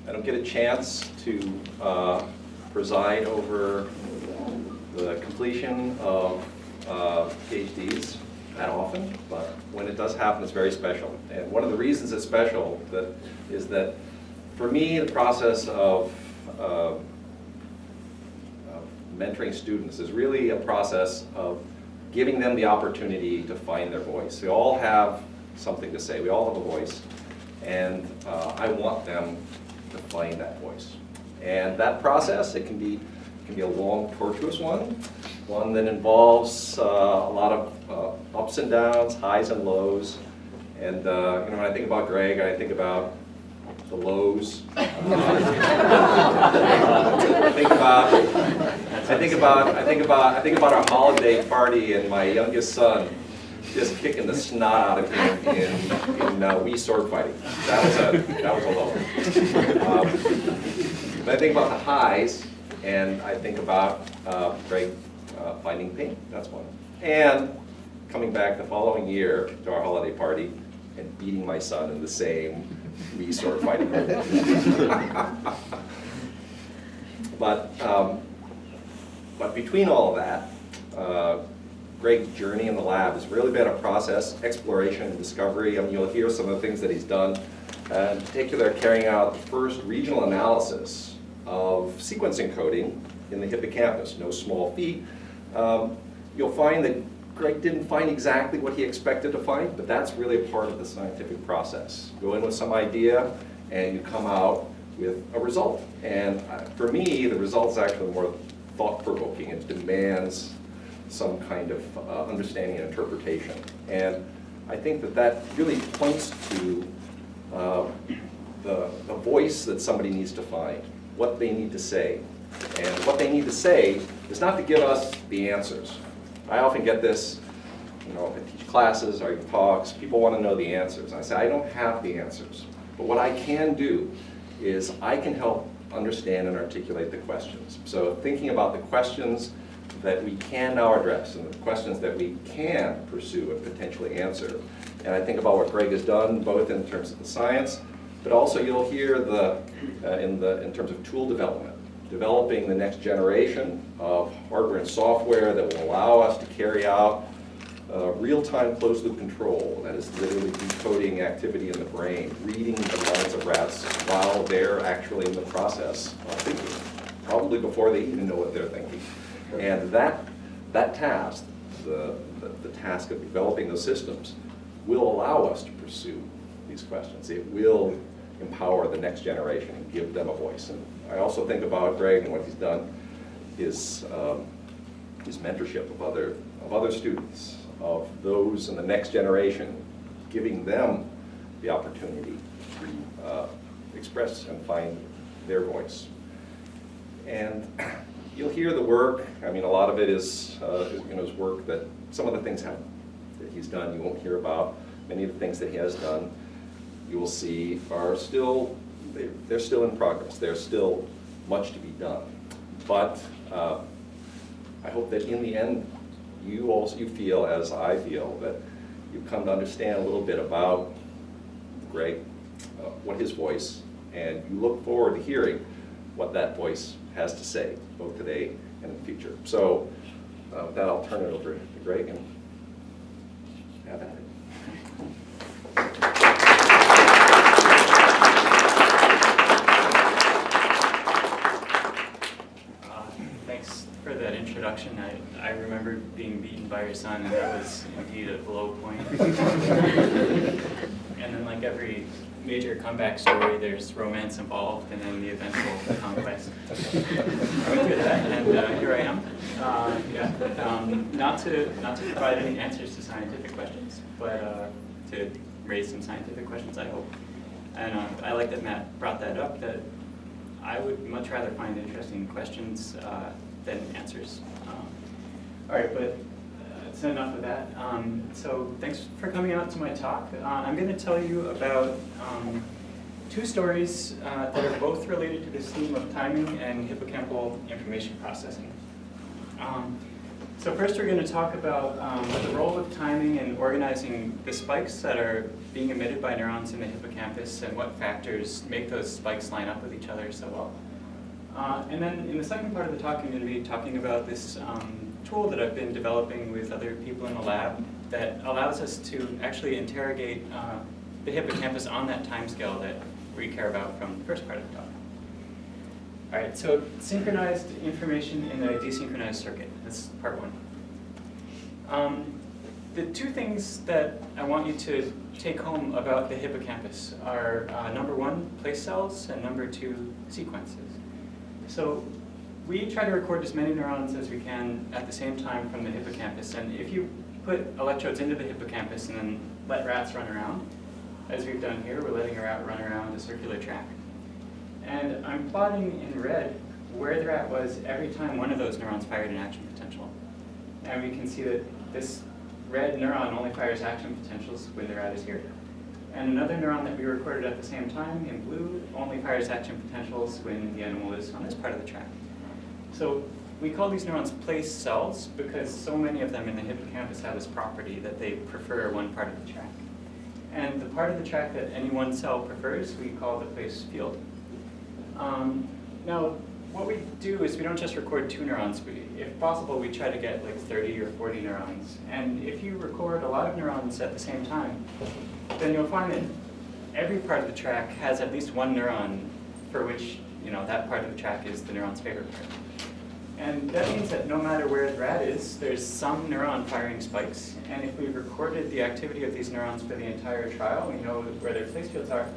I don't get a chance to preside over the completion of PhDs that often, but when it does happen, it's very special. And one of the reasons it's special is that for me, the process of mentoring students is really a process of giving them the opportunity to find their voice. We all have something to say. We all have a voice. And I want them to find that voice. And that process, it can be a long, tortuous one that involves a lot of ups and downs, highs and lows. And you know, when I think about Greg, I think about the lows. I think about our holiday party and my youngest son just kicking the snot out of him in Wii sword fighting. That was a low. But I think about the highs, and I think about Greg finding pain. That's one. And coming back the following year to our holiday party and beating my son in the same Wii sword fighting. But between all of that, Greg's journey in the lab has really been a process, exploration and discovery. I mean, you'll hear some of the things that he's done, in particular carrying out the first regional analysis of sequence encoding in the hippocampus. No small feat. You'll find that Greg didn't find exactly what he expected to find, but that's really a part of the scientific process. You go in with some idea and you come out with a result. And for me, the result is actually more thought-provoking. It demands some kind of understanding and interpretation. And I think that really points to the voice that somebody needs to find, what they need to say. And what they need to say is not to give us the answers. I often get this, you know, if I teach classes or I give talks, people want to know the answers. I say, I don't have the answers. But what I can do is I can help understand and articulate the questions. So thinking about the questions that we can now address and the questions that we can pursue and potentially answer. And I think about what Greg has done, both in terms of the science, but also you'll hear in terms of tool development, developing the next generation of hardware and software that will allow us to carry out real-time closed-loop control, that is literally decoding activity in the brain, reading the minds of rats while they're actually in the process of thinking, probably before they even know what they're thinking. And that task, the task of developing those systems, will allow us to pursue these questions. It will empower the next generation and give them a voice. And I also think about Greg and what he's done, his mentorship of other students, of those in the next generation, giving them the opportunity to express and find their voice. And you'll hear the work. I mean, a lot of it is his work that some of the things that he's done you won't hear about. Many of the things that he has done you will see are still, they're still in progress. There's still much to be done. But I hope that in the end, you feel, as I feel, that you've come to understand a little bit about Greg, what his voice, and you look forward to hearing what that voice has to say, both today and in the future. So with that, I'll turn it over to Greg and have at it. Thanks for that introduction. I remember being beaten by your son, and that was indeed a low point. And then, like every major comeback story, there's romance involved, and then the eventual conquest. I went through that, and here I am. Not to provide any answers to scientific questions, but to raise some scientific questions, I hope. And I like that Matt brought that up, that I would much rather find interesting questions than answers. All right, but that's enough of that. So thanks for coming out to my talk. I'm going to tell you about two stories that are both related to this theme of timing and hippocampal information processing. So first we're going to talk about the role of timing in organizing the spikes that are being emitted by neurons in the hippocampus and what factors make those spikes line up with each other so well. And then in the second part of the talk, I'm going to be talking about this tool that I've been developing with other people in the lab that allows us to actually interrogate the hippocampus on that timescale that we care about from the first part of the talk. All right, so synchronized information in a desynchronized circuit. That's part one. The two things that I want you to take home about the hippocampus are number one, place cells, and number two, sequences. So we try to record as many neurons as we can at the same time from the hippocampus. And if you put electrodes into the hippocampus and then let rats run around, as we've done here, we're letting a rat run around a circular track. And I'm plotting in red where the rat was every time one of those neurons fired an action potential. And we can see that this red neuron only fires action potentials when the rat is here. And another neuron that we recorded at the same time in blue only fires action potentials when the animal is on this part of the track. So we call these neurons place cells because so many of them in the hippocampus have this property that they prefer one part of the track. And the part of the track that any one cell prefers, we call the place field. Now, what we do is we don't just record two neurons. If possible, we try to get like 30 or 40 neurons. And if you record a lot of neurons at the same time, then you'll find that every part of the track has at least one neuron for which that part of the track is the neuron's favorite part. And that means that no matter where the rat is, there's some neuron firing spikes. And if we've recorded the activity of these neurons for the entire trial, we know where their place fields are,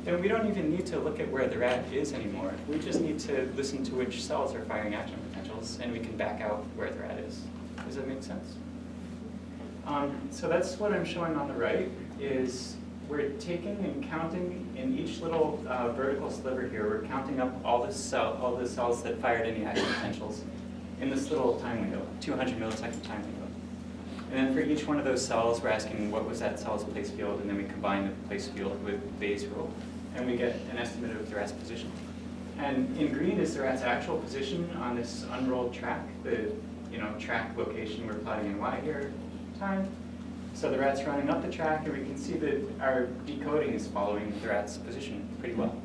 then we don't even need to look at where the rat is anymore. We just need to listen to which cells are firing action potentials, and we can back out where the rat is. Does that make sense? So that's what I'm showing on the right, is we're taking and counting in each little vertical sliver here, we're counting up all the cells that fired any action potentials in this little time window, 200 millisecond time window. And then for each one of those cells, we're asking what was that cell's place field, and then we combine the place field with Bayes' rule, and we get an estimate of the rat's position. And in green is the rat's actual position on this unrolled track, the track location we're plotting in Y here, time. So the rat's running up the track, and we can see that our decoding is following the rat's position pretty well.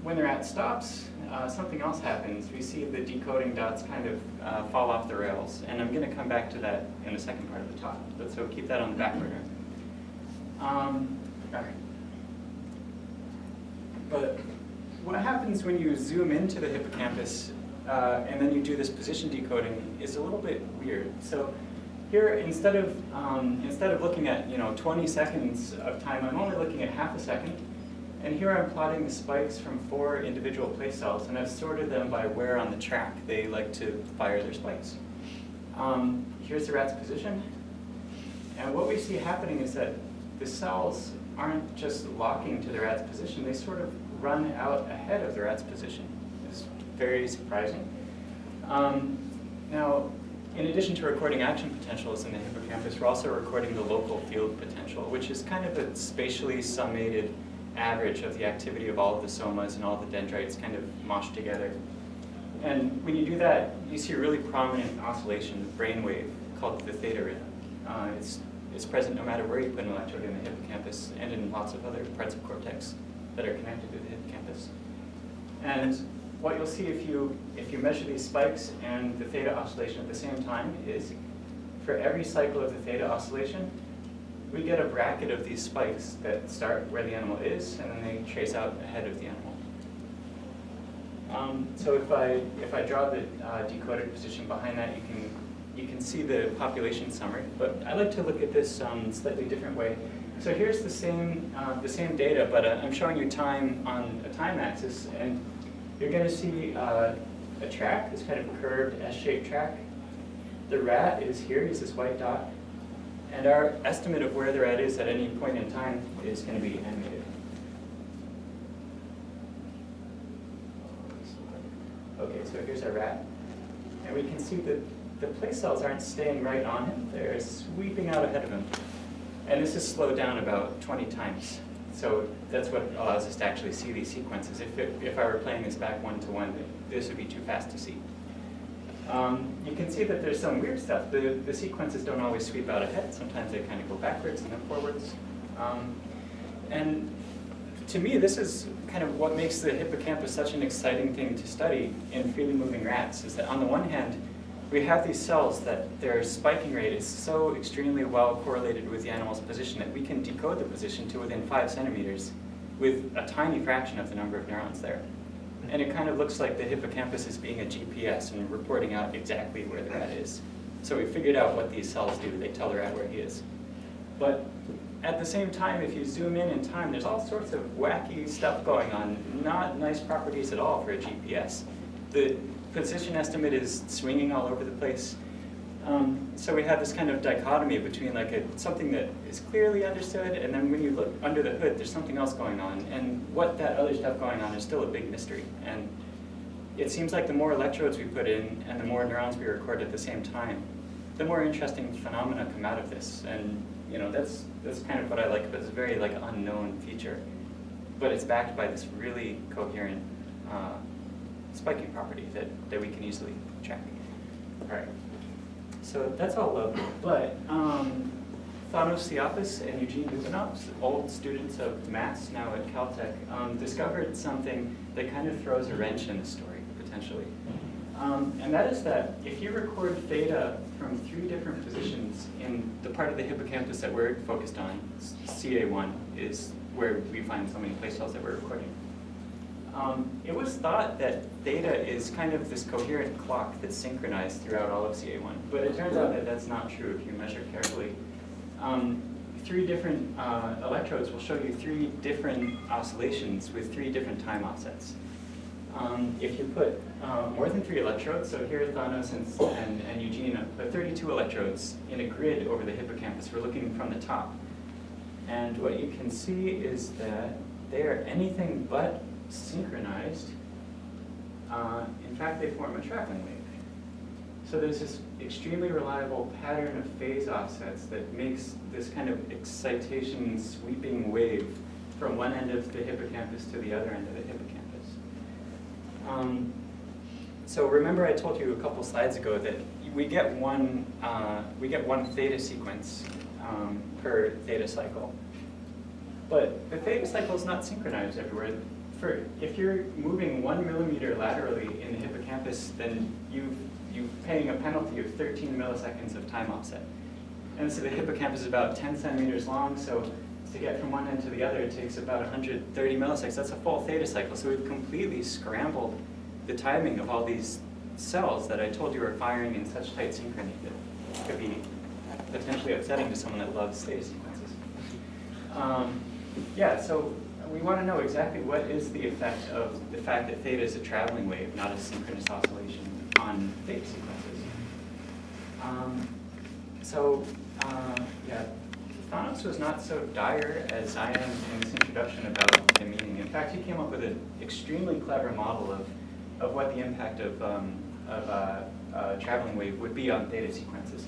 When the rat stops, something else happens. We see the decoding dots kind of fall off the rails, and I'm going to come back to that in the second part of the talk, but so keep that on the back burner. All right. But what happens when you zoom into the hippocampus and then you do this position decoding is a little bit weird. So here, instead of looking at 20 seconds of time, I'm only looking at half a second. And here I'm plotting the spikes from 4 individual place cells, and I've sorted them by where on the track they like to fire their spikes. Here's the rat's position. And what we see happening is that the cells aren't just locking to the rat's position, they sort of run out ahead of the rat's position. It's very surprising. Now, in addition to recording action potentials in the hippocampus, we're also recording the local field potential, which is kind of a spatially summated average of the activity of all of the somas and all the dendrites kind of moshed together. And when you do that, you see a really prominent oscillation, brainwave, called the theta rhythm. It's present no matter where you put an electrode in the hippocampus and in lots of other parts of cortex that are connected to the hippocampus. And what you'll see if you measure these spikes and the theta oscillation at the same time is for every cycle of the theta oscillation, we get a bracket of these spikes that start where the animal is, and then they trace out ahead of the animal. So if I draw the decoded position behind that, you can see the population summary. But I like to look at this slightly different way. So here's the same data, but I'm showing you time on a time axis, and you're going to see a track, this kind of curved S-shaped track. The rat is here, he's this white dot. And our estimate of where the rat is at any point in time is going to be animated. Okay, so here's our rat. And we can see that the place cells aren't staying right on him. They're sweeping out ahead of him. And this is slowed down about 20 times. So that's what allows us to actually see these sequences. If I were playing this back 1-to-1, this would be too fast to see. You can see that there's some weird stuff. The sequences don't always sweep out ahead. Sometimes they kind of go backwards and then forwards. And to me, this is kind of what makes the hippocampus such an exciting thing to study in freely moving rats, is that on the one hand, we have these cells that their spiking rate is so extremely well correlated with the animal's position that we can decode the position to within 5 centimeters with a tiny fraction of the number of neurons there. And it kind of looks like the hippocampus is being a GPS and reporting out exactly where the rat is. So we figured out what these cells do. They tell the rat where he is. But at the same time, if you zoom in time, there's all sorts of wacky stuff going on, not nice properties at all for a GPS. The position estimate is swinging all over the place. So we have this kind of dichotomy between like something that is clearly understood, and then when you look under the hood, there's something else going on. And what that other stuff going on is still a big mystery. And it seems like the more electrodes we put in and the more neurons we record at the same time, the more interesting phenomena come out of this. And you know, that's kind of what I like, but it's a very like unknown feature. But it's backed by this really coherent spiking property that we can easily track. All right. So that's all lovely, but Thanos Theopis and Eugene Lupinovs, old students of maths now at Caltech, discovered something that kind of throws a wrench in the story, potentially. And that is that if you record theta from 3 different positions in the part of the hippocampus that we're focused on, CA1 is where we find so many place cells that we're recording. It was thought that theta is kind of this coherent clock that's synchronized throughout all of CA1, but it turns out that that's not true if you measure carefully. 3 different electrodes will show you 3 different oscillations with 3 different time offsets. If you put more than 3 electrodes, so here Thanos and Eugene put 32 electrodes in a grid over the hippocampus. We're looking from the top. And what you can see is that they are anything but synchronized. In fact, they form a traveling wave. So there's this extremely reliable pattern of phase offsets that makes this kind of excitation sweeping wave from one end of the hippocampus to the other end of the hippocampus. So remember I told you a couple slides ago that we get one theta sequence per theta cycle. But the theta cycle is not synchronized everywhere. If you're moving 1 millimeter laterally in the hippocampus, then you're paying a penalty of 13 milliseconds of time offset. And so the hippocampus is about 10 centimeters long, so to get from one end to the other, it takes about 130 milliseconds. That's a full theta cycle. So we've completely scrambled the timing of all these cells that I told you are firing in such tight synchrony that could be potentially upsetting to someone that loves theta sequences. Yeah, so we want to know exactly what is the effect of the fact that theta is a traveling wave, not a synchronous oscillation, on theta sequences. Yeah, Thanos was not so dire as I am in this introduction about the meaning. In fact, he came up with an extremely clever model of what the impact of a traveling wave would be on theta sequences.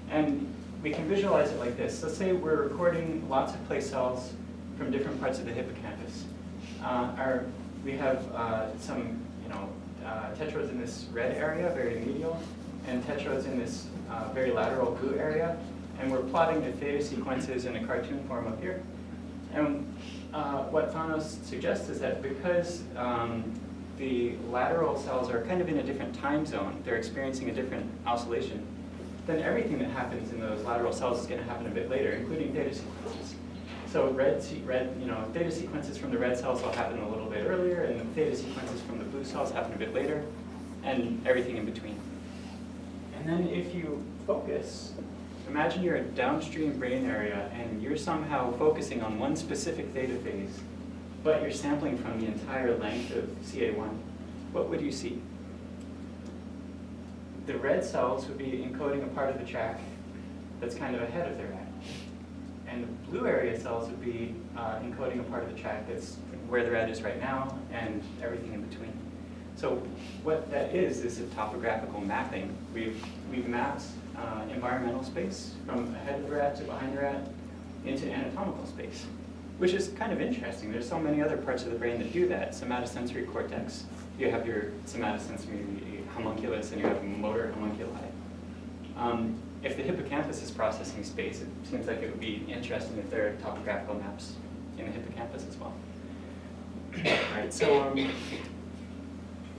And we can visualize it like this. Let's say we're recording lots of place cells from different parts of the hippocampus. We have some tetrodes in this red area, very medial, and tetrodes in this very lateral blue area. And we're plotting the theta sequences in a cartoon form up here. And what Thanos suggests is that because the lateral cells are kind of in a different time zone, they're experiencing a different oscillation, then everything that happens in those lateral cells is going to happen a bit later, including theta sequences. So theta sequences from the red cells will happen a little bit earlier, and the theta sequences from the blue cells happen a bit later, and everything in between. And then if you focus, imagine you're a downstream brain area, and you're somehow focusing on one specific theta phase, but you're sampling from the entire length of CA1. What would you see? The red cells would be encoding a part of the track that's kind of ahead of the rat. And the blue area cells would be encoding a part of the track that's where the rat is right now and everything in between. So what that is a topographical mapping. We've mapped environmental space from ahead of the rat to behind the rat into anatomical space. which is kind of interesting. There's so many other parts of the brain that do that. Somatosensory cortex, you have your somatosensory homunculus and you have motor homunculi. If the hippocampus is processing space, it seems like it would be interesting if there are topographical maps in the hippocampus as well. Right, so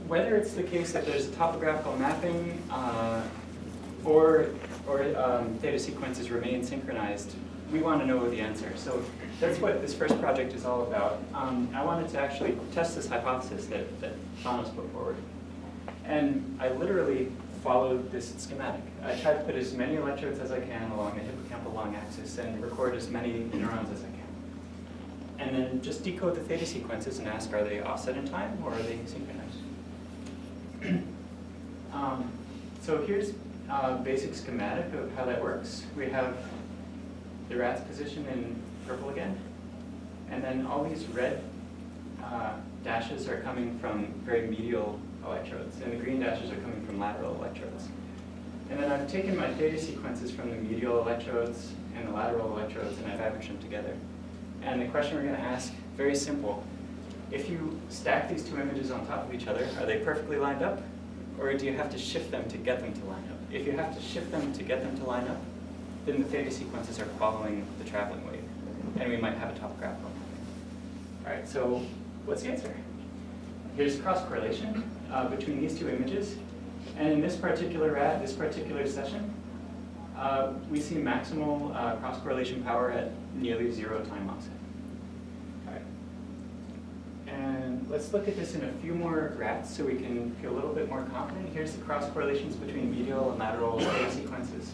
whether it's the case that there's a topographical mapping or theta sequences remain synchronized, we want to know the answer. So that's what this first project is all about. I wanted to actually test this hypothesis that Thanos put forward. And I literally followed this schematic. I tried to put as many electrodes as I can along the hippocampal long axis and record as many neurons as I can. And then just decode the theta sequences and ask, are they offset in time or are they synchronized? So here's a basic schematic of how that works. We have the rat's position in purple again. And then all these red dashes are coming from very medial electrodes, and the green dashes are coming from lateral electrodes. And then I've taken my theta sequences from the medial electrodes and the lateral electrodes, and I've averaged them together. And the question we're going to ask, very simple. If you stack these two images on top of each other, are they perfectly lined up? Or do you have to shift them to get them to line up? If you have to shift them to get them to line up, then the theta sequences are following the traveling wave, and we might have a topographical mapping. All right, so what's the answer? Here's cross correlation between these two images. And in this particular rat, this particular session, we see maximal cross correlation power at nearly 0 time offset. All right. And let's look at this in a few more rats so we can feel a little bit more confident. Here's the cross correlations between medial and lateral theta sequences.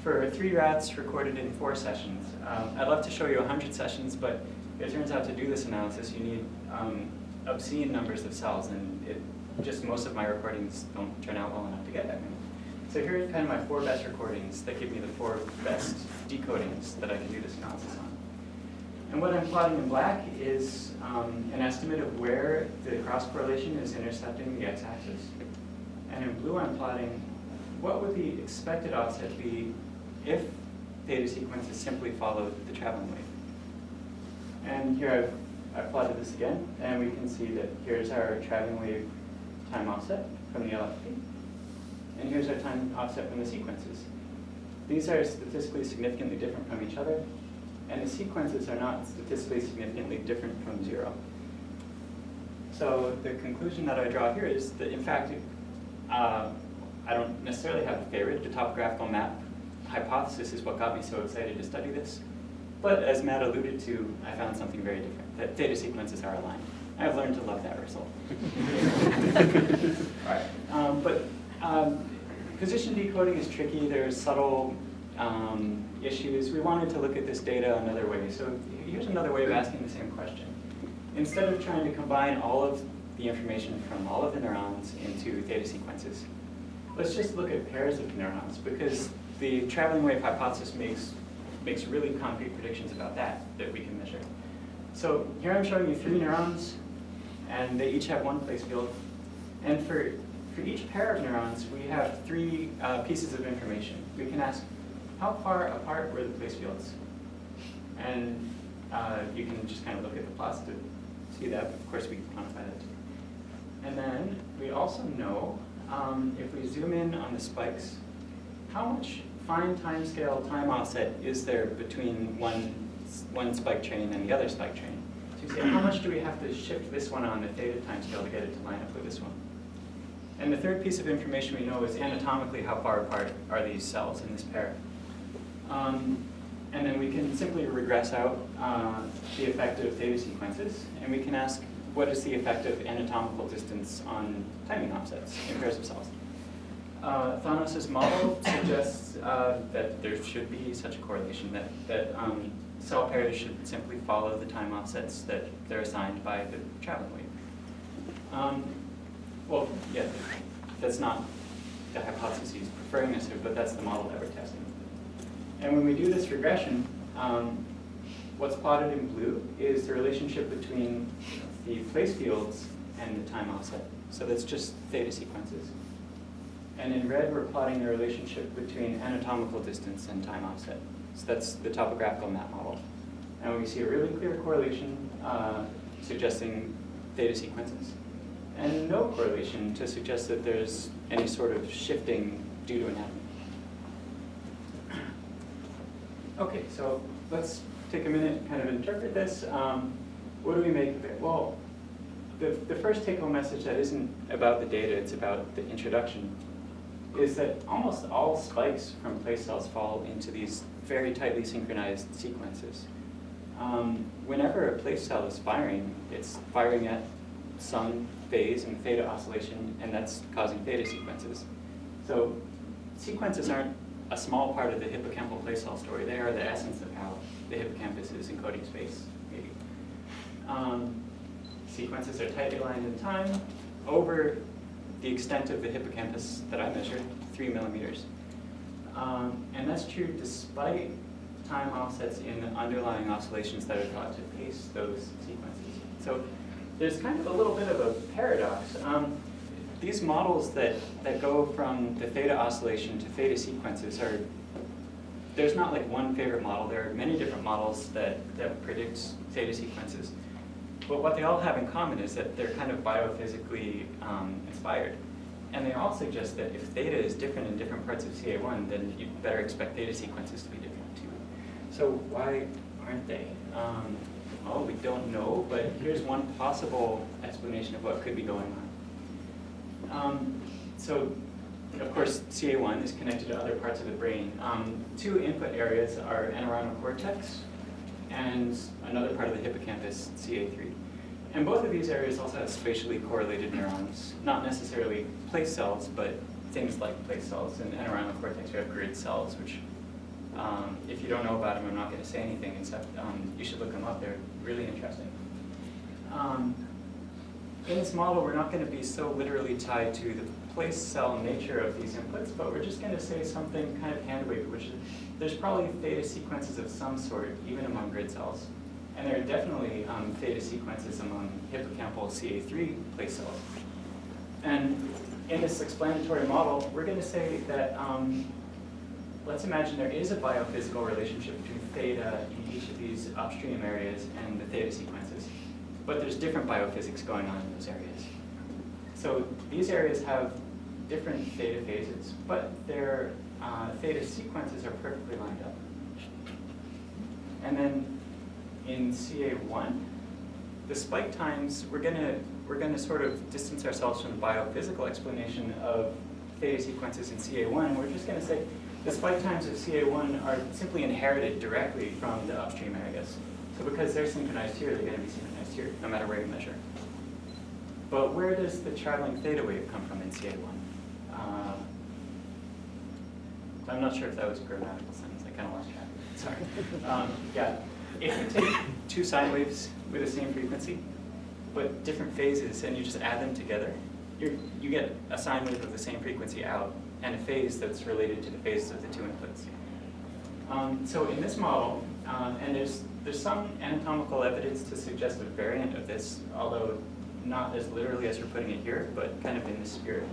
For 3 rats recorded in 4 sessions. I'd love to show you 100 sessions, but it turns out to do this analysis, you need obscene numbers of cells, and just most of my recordings don't turn out well enough to get that many. So here are kind of my 4 best recordings that give me the 4 best decodings that I can do this analysis on. And what I'm plotting in black is an estimate of where the cross correlation is intercepting the x-axis. And in blue I'm plotting what would the expected offset be if theta sequences simply followed the traveling wave. And here I've plotted this again, and we can see that here's our traveling wave time offset from the LFT, and here's our time offset from the sequences. These are statistically significantly different from each other, and the sequences are not statistically significantly different from 0. So the conclusion that I draw here is that, in fact, I don't necessarily have a favorite. The topographical map hypothesis is what got me so excited to study this. But as Matt alluded to, I found something very different, that theta sequences are aligned. I've learned to love that result. All right. Position decoding is tricky. There's subtle issues. We wanted to look at this data another way. So here's another way of asking the same question. Instead of trying to combine all of the information from all of the neurons into theta sequences, let's just look at pairs of neurons, because the traveling wave hypothesis makes really concrete predictions about that we can measure. So here I'm showing you 3 neurons, and they each have 1 place field. And for each pair of neurons, we have 3 pieces of information. We can ask, how far apart were the place fields? And you can just kind of look at the plots to see that. Of course, we can quantify that too. And then we also know, if we zoom in on the spikes, how much fine timescale time offset is there between one spike train and the other spike train? So you say, how much do we have to shift this one on the theta timescale to get it to line up with this one? And the third piece of information we know is anatomically how far apart are these cells in this pair. And then we can simply regress out the effect of theta sequences, and we can ask, what is the effect of anatomical distance on timing offsets in pairs of cells? Thanos' model suggests that there should be such a correlation, that cell pairs should simply follow the time offsets that they're assigned by the traveling wave. Well, yeah, that's not the hypothesis he's preferring us to, but that's the model that we're testing. And when we do this regression, what's plotted in blue is the relationship between the place fields and the time offset. So that's just theta sequences. And in red, we're plotting the relationship between anatomical distance and time offset. So that's the topographical map model. And we see a really clear correlation suggesting theta sequences, and no correlation to suggest that there's any sort of shifting due to anatomy. Okay, so let's take a minute and kind of interpret this. What do we make of it? Well, the first take-home message that isn't about the data, it's about the introduction, is that almost all spikes from place cells fall into these very tightly synchronized sequences. Whenever a place cell is firing, it's firing at some phase and theta oscillation, and that's causing theta sequences. So sequences aren't a small part of the hippocampal place cell story. They are the essence of how the hippocampus is encoding space, maybe. Sequences are tightly aligned in time over the extent of the hippocampus that I measured, 3 millimeters. And that's true despite time offsets in the underlying oscillations that are thought to pace those sequences. So there's kind of a little bit of a paradox. These models that go from the theta oscillation to theta sequences are, there's not like one favorite model. There are many different models that predict theta sequences. But what they all have in common is that they're kind of biophysically inspired. And they all suggest that if theta is different in different parts of CA1, then you better expect theta sequences to be different too. So why aren't they? Well, we don't know, but here's one possible explanation of what could be going on. So, of course, CA1 is connected to other parts of the brain. Two input areas are entorhinal cortex and another part of the hippocampus, CA3. And both of these areas also have spatially correlated neurons, not necessarily place cells, but things like place cells. In entorhinal cortex, we have grid cells, which, if you don't know about them, I'm not going to say anything, except you should look them up. They're really interesting. In this model, we're not going to be so literally tied to the place cell nature of these inputs, but we're just going to say something kind of hand-wavy, which is there's probably theta sequences of some sort, even among grid cells. And there are definitely theta sequences among hippocampal CA3 place cells. And in this explanatory model, we're going to say that, let's imagine there is a biophysical relationship between theta in each of these upstream areas and the theta sequences. But there's different biophysics going on in those areas. So these areas have different theta phases, but their theta sequences are perfectly lined up. And then in CA1, the spike times, we're gonna sort of distance ourselves from the biophysical explanation of theta sequences in CA1, and we're just gonna say the spike times of CA1 are simply inherited directly from the upstream areas. So because they're synchronized here, they're gonna be synchronized here, no matter where you measure. But where does the traveling theta wave come from in CA1? I'm not sure if that was a grammatical sentence, I kind of lost track. Sorry. Yeah, if you take two sine waves with the same frequency, but different phases, and you just add them together, you get a sine wave of the same frequency out, and a phase that's related to the phases of the two inputs. So in this model, and there's some anatomical evidence to suggest a variant of this, although not as literally as we're putting it here, but kind of in the spirit.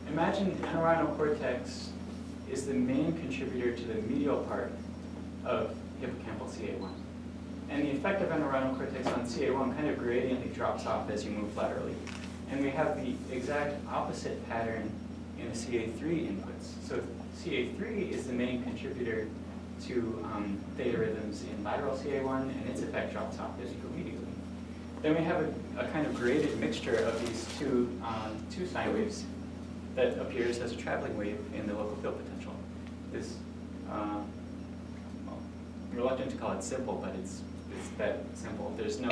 Imagine entorhinal cortex is the main contributor to the medial part of hippocampal CA1. And the effect of entorhinal cortex on CA1 kind of gradiently drops off as you move laterally. And we have the exact opposite pattern in the CA3 inputs. So CA3 is the main contributor to theta rhythms in lateral CA1, and its effect drops off as you go medially. Then we have a kind of graded mixture of these two sine waves that appears as a traveling wave in the local field potential. This, well, I'm reluctant to call it simple, but it's that simple. There's no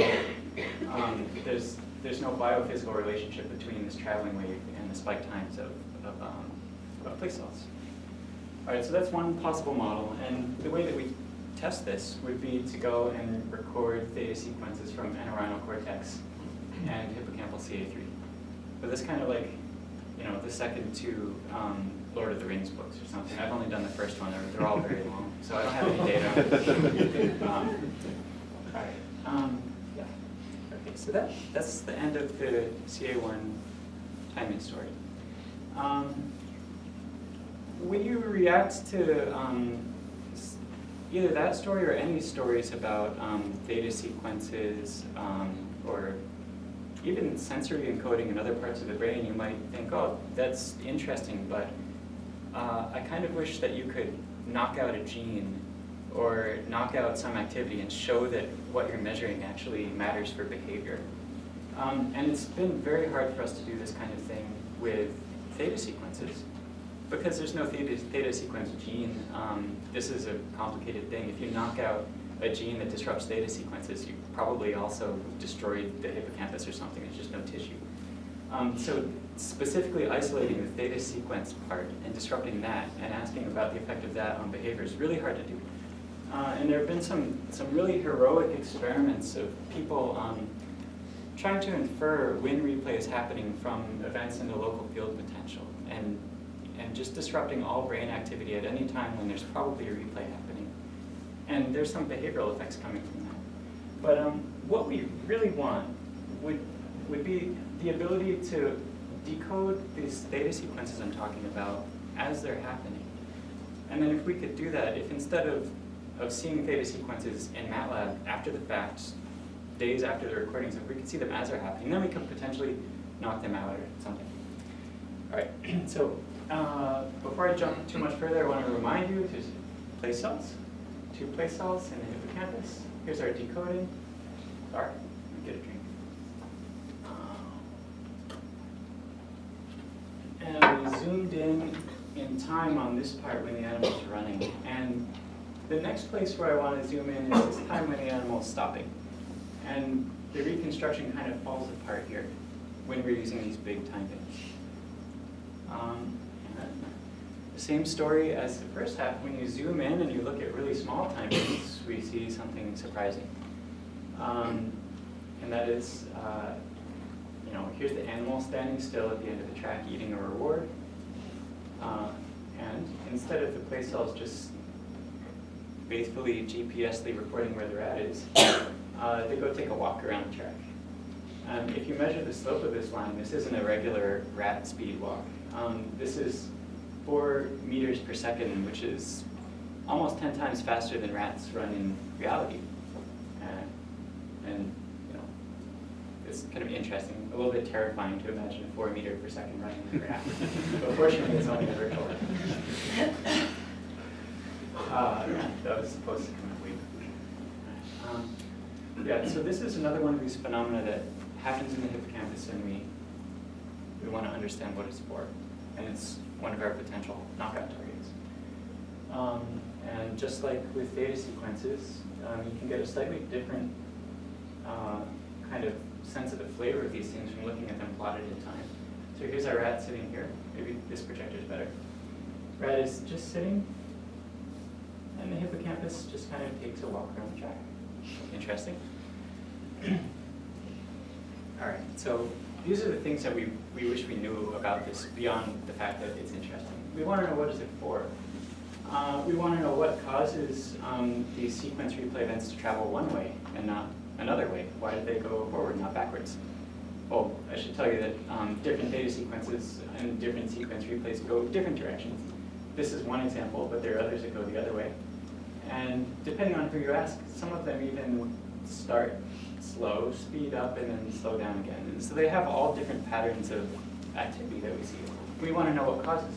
there's no biophysical relationship between this traveling wave and the spike times of place cells. All right, so that's one possible model, and the way that we test this would be to go and record theta sequences from entorhinal cortex and hippocampal CA3. But that's kind of like, you know, the second two Lord of the Rings books or something. I've only done the first one. They're all very long, so I don't have any data. All right. Yeah. Okay, so that's the end of the CA1 timing story. When you react to either that story or any stories about theta sequences or even sensory encoding in other parts of the brain, you might think, oh, that's interesting, but I kind of wish that you could knock out a gene or knock out some activity and show that what you're measuring actually matters for behavior. And it's been very hard for us to do this kind of thing with theta sequences because there's no theta sequence gene. This is a complicated thing. If you knock out a gene that disrupts theta sequences, you probably also destroyed the hippocampus or something. There's just no tissue. So specifically isolating the theta sequence part and disrupting that and asking about the effect of that on behavior is really hard to do. And there have been some really heroic experiments of people trying to infer when replay is happening from events in the local field potential and just disrupting all brain activity at any time when there's probably a replay happening. And there's some behavioral effects coming from that. But what we really want would be the ability to decode these theta sequences I'm talking about as they're happening. And then if we could do that, if instead of seeing theta sequences in MATLAB after the fact, days after the recordings, if we could see them as they're happening, then we could potentially knock them out or something. All right, so before I jump too much further, I want to remind you there's place cells, 2 place cells in the hippocampus. Here's our decoding. Sorry, let me get a drink. And we zoomed in time on this part when the animal's running. And the next place where I want to zoom in is this time when the animal's stopping. And the reconstruction kind of falls apart here when we're using these big time bits. The same story as the first half. When you zoom in and you look at really small time bits, we see something surprising. And that is, here's the animal standing still at the end of the track eating a reward. And instead of the place cells just faithfully GPSly reporting where they're at is, they go take a walk around the track. If you measure the slope of this line, this isn't a regular rat speed walk. This is 4 meters per second, which is almost 10 times faster than rats run in reality. And it's kind of interesting, a little bit terrifying to imagine a 4 meter per second running in a rat. But fortunately, it's only a virtual rat. That was supposed to come out weak. Yeah, so this is another one of these phenomena that happens in the hippocampus, and we want to understand what it's for. And it's one of our potential knockout targets. And just like with theta sequences, you can get a slightly different kind of sense of the flavor of these things from looking at them plotted in time. So here's our rat sitting here. Maybe this projector is better. Rat is just sitting, and the hippocampus just kind of takes a walk around the track. Interesting. All right, so these are the things that we wish we knew about this beyond the fact that it's interesting. We want to know what is it for. We want to know what causes these sequence replay events to travel one way and not another way. Why did they go forward, not backwards? Oh, I should tell you that different data sequences and different sequence replays go different directions. This is one example, but there are others that go the other way. And depending on who you ask, some of them even start slow, speed up, and then slow down again. And so they have all different patterns of activity that we see. We want to know what causes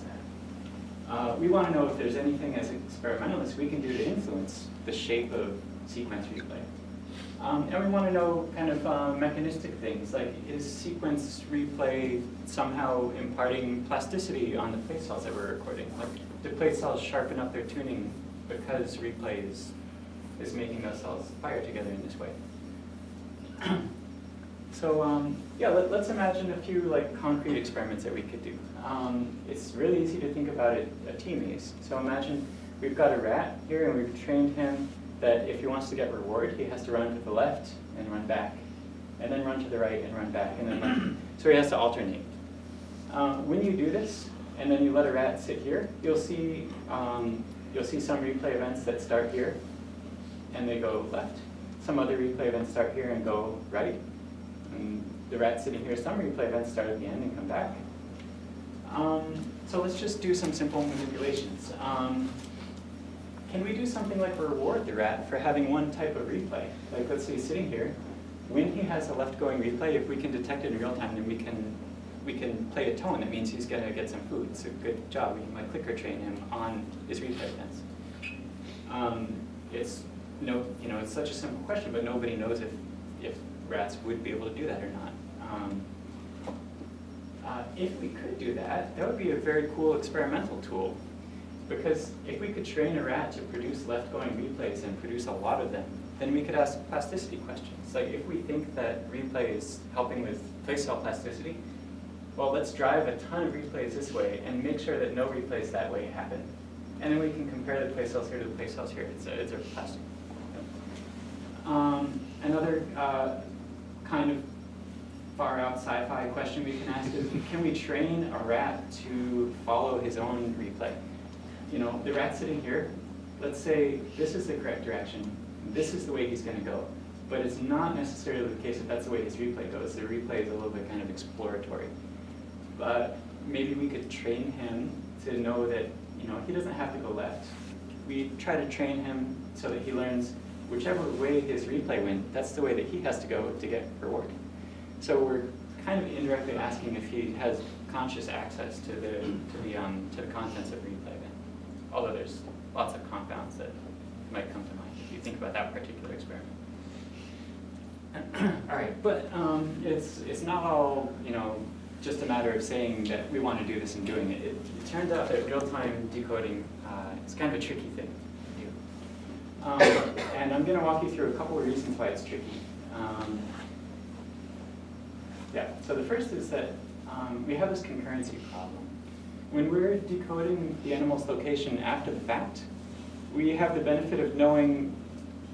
that. We want to know if there's anything as experimentalists we can do to influence the shape of sequence replay. And we want to know kind of mechanistic things, like is sequence replay somehow imparting plasticity on the place cells that we're recording? Like, do place cells sharpen up their tuning because replay is making those cells fire together in this way? So yeah, let's imagine a few concrete experiments that we could do. It's really easy to think about it a T-maze. So imagine we've got a rat here, and we've trained him that if he wants to get reward, he has to run to the left and run back, and then run to the right and run back, and then run. So he has to alternate. When you do this, and then you let a rat sit here, you'll see some replay events that start here, and they go left. Some other replay events start here and go right. And the rat sitting here, some replay events start at the end and come back. So let's just do some simple manipulations. can we do something like reward the rat for having one type of replay? Like, let's say he's sitting here. When he has a left-going replay, if we can detect it in real time, then we can play a tone that means he's going to get some food. It's a good job. We can like clicker train him on his replay events. It's such a simple question, but nobody knows if rats would be able to do that or not. If we could do that, that would be a very cool experimental tool. Because if we could train a rat to produce left-going replays and produce a lot of them, then we could ask plasticity questions. Like if we think that replay is helping with place cell plasticity, well, let's drive a ton of replays this way and make sure that no replays that way happen. And then we can compare the place cells here to the place cells here. It's a plastic. Another kind of far out sci-fi question we can ask is, can we train a rat to follow his own replay? You know, the rat's sitting here. Let's say this is the correct direction. This is the way he's going to go. But it's not necessarily the case that that's the way his replay goes. The replay is a little bit kind of exploratory. But maybe we could train him to know that, you know, he doesn't have to go left. We try to train him so that he learns whichever way his replay went, that's the way that he has to go to get reward. So we're kind of indirectly asking if he has conscious access to the contents of replay event. Although there's lots of compounds that might come to mind if you think about that particular experiment. All right, but it's not all, you know, just a matter of saying that we want to do this and doing it. It turns out that real-time decoding is kind of a tricky thing to do. And I'm going to walk you through a couple of reasons why it's tricky. So the first is that we have this concurrency problem. When we're decoding the animal's location after the fact, we have the benefit of knowing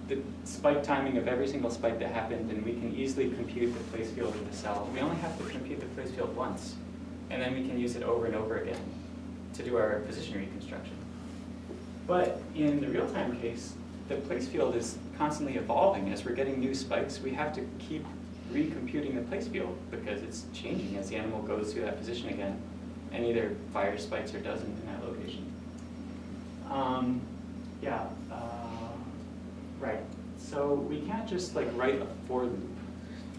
the spike timing of every single spike that happened, and we can easily compute the place field of the cell. We only have to compute the place field once, and then we can use it over and over again to do our position reconstruction. But in the real-time case, the place field is constantly evolving. As we're getting new spikes, we have to keep recomputing the place field because it's changing as the animal goes through that position again and either fires spikes or doesn't in that location. Right. So we can't just like write a for loop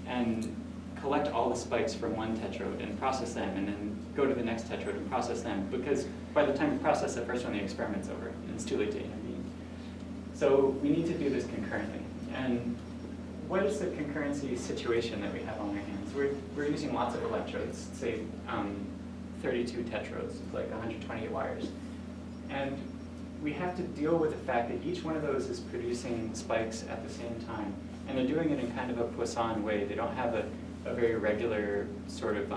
and collect all the spikes from one tetrode and process them and then go to the next tetrode and process them, because by the time we process the first one, the experiment's over and it's too late to intervene. So we need to do this concurrently. And what is the concurrency situation that we have on our hands? We're using lots of electrodes, say 32 tetrodes, like 128 wires. And we have to deal with the fact that each one of those is producing spikes at the same time. And they're doing it in kind of a Poisson way. They don't have a very regular sort of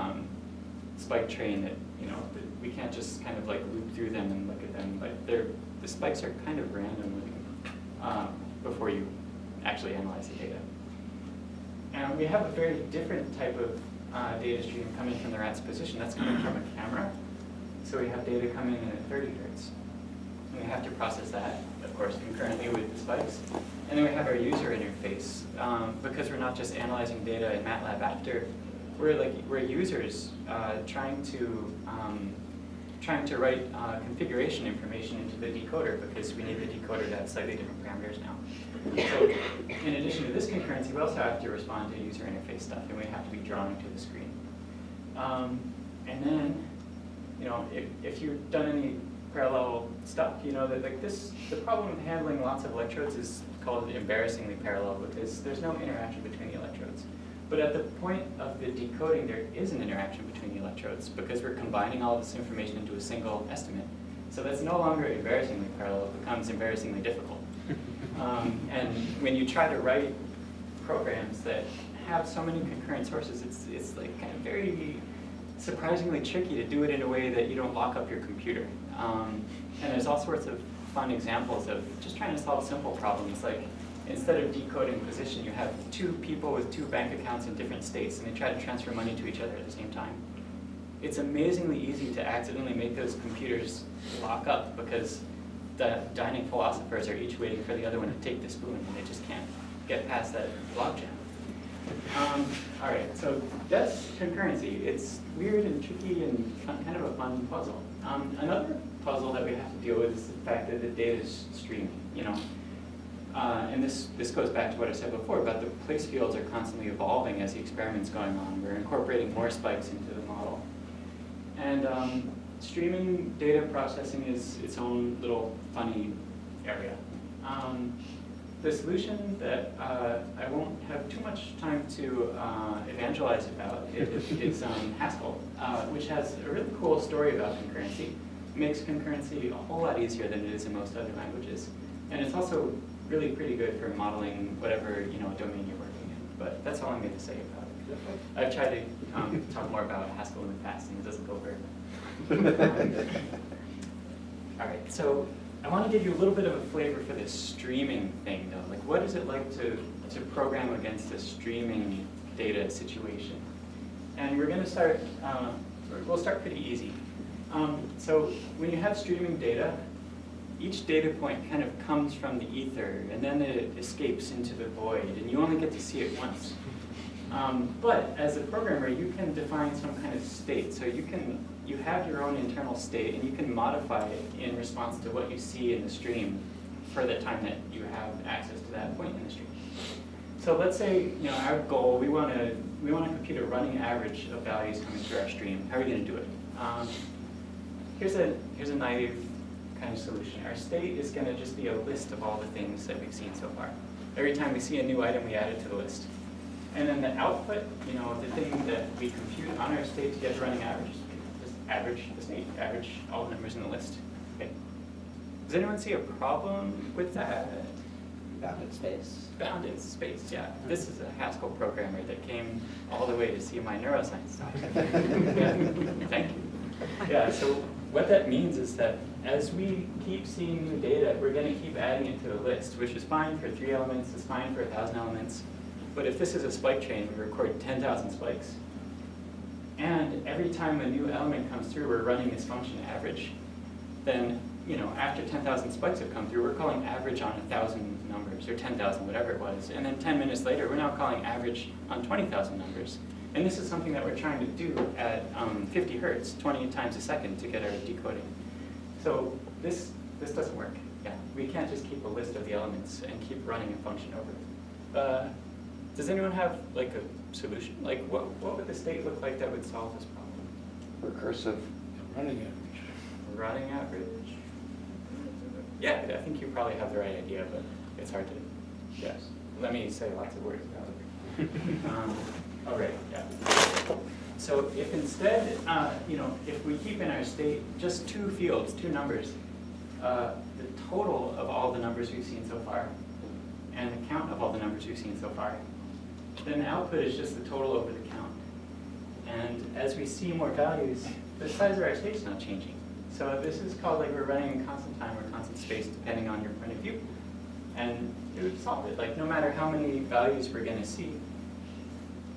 spike train that, you know, we can't just kind of like loop through them and look at them. But the spikes are kind of random before you actually analyze the data. And we have a very different type of data stream coming from the rat's position. That's coming from a camera. So we have data coming in at 30 hertz. And we have to process that, of course, concurrently with the spikes. And then we have our user interface. Because we're not just analyzing data in MATLAB after, we're users trying to write configuration information into the decoder, because we need the decoder to have slightly different parameters now. So in addition to this concurrency, we also have to respond to user interface stuff, and we have to be drawing to the screen. And then, you know, if you've done any parallel stuff, you know that like the problem with handling lots of electrodes is called embarrassingly parallel, because there's no interaction between the electrodes. But at the point of the decoding, there is an interaction between the electrodes, because we're combining all of this information into a single estimate. So that's no longer embarrassingly parallel, it becomes embarrassingly difficult. And when you try to write programs that have so many concurrent sources, it's like kind of very surprisingly tricky to do it in a way that you don't lock up your computer. And there's all sorts of fun examples of just trying to solve simple problems, like instead of decoding position, you have two people with two bank accounts in different states, and they try to transfer money to each other at the same time. It's amazingly easy to accidentally make those computers lock up, because the dining philosophers are each waiting for the other one to take the spoon, and they just can't get past that logjam. All right, so that's concurrency. It's weird and tricky and kind of a fun puzzle. Another puzzle that we have to deal with is the fact that the data is streaming, you know. And this goes back to what I said before about the place fields are constantly evolving as the experiment's going on. We're incorporating more spikes into the model. And streaming data processing is its own little funny area. The solution that I won't have too much time to evangelize about is Haskell, which has a really cool story about concurrency. It makes concurrency a whole lot easier than it is in most other languages. And it's also really pretty good for modeling whatever domain you're working in. But that's all I'm going to say about it. I've tried to talk more about Haskell in the past, and it doesn't go very well. All right, so I want to give you a little bit of a flavor for this streaming thing, though. Like, what is it like to program against a streaming data situation? And we're going to start, we'll start pretty easy. So when you have streaming data, each data point kind of comes from the ether, and then it escapes into the void, and you only get to see it once. But as a programmer, you can define some kind of state. So you have your own internal state, and you can modify it in response to what you see in the stream for the time that you have access to that point in the stream. So let's say our goal, we want to compute a running average of values coming through our stream. How are we going to do it? Here's a naive kind of solution. Our state is going to just be a list of all the things that we've seen so far. Every time we see a new item, we add it to the list. And then the output, the thing that we compute on our state to get the running average, just average the state, average all the numbers in the list. Okay. Does anyone see a problem with that? Bounded space. Bounded space, yeah. This is a Haskell programmer that came all the way to see my neuroscience talk. Yeah. Thank you. Yeah, so what that means is that as we keep seeing new data, we're going to keep adding it to the list, which is fine for 3 elements, it's fine for 1,000 elements. But if this is a spike chain, we record 10,000 spikes. And every time a new element comes through, we're running this function average. Then, after 10,000 spikes have come through, we're calling average on 1,000 numbers, or 10,000, whatever it was. And then 10 minutes later, we're now calling average on 20,000 numbers. And this is something that we're trying to do at 50 hertz, 20 times a second to get our decoding. So this doesn't work. Yeah, we can't just keep a list of the elements and keep running a function over it. Does anyone have like a solution? Like what would the state look like that would solve this problem? Recursive running average. Running average? Yeah, I think you probably have the right idea, but it's hard to, yes. Let me say lots of words about it. All right, yeah. So if instead, if we keep in our state just 2 fields, 2 numbers, the total of all the numbers we've seen so far, and the count of all the numbers we've seen so far, then the output is just the total over the count. And as we see more values, the size of our state's not changing. So this is called like we're running in constant time or constant space depending on your point of view. And it would solve it. Like no matter how many values we're going to see,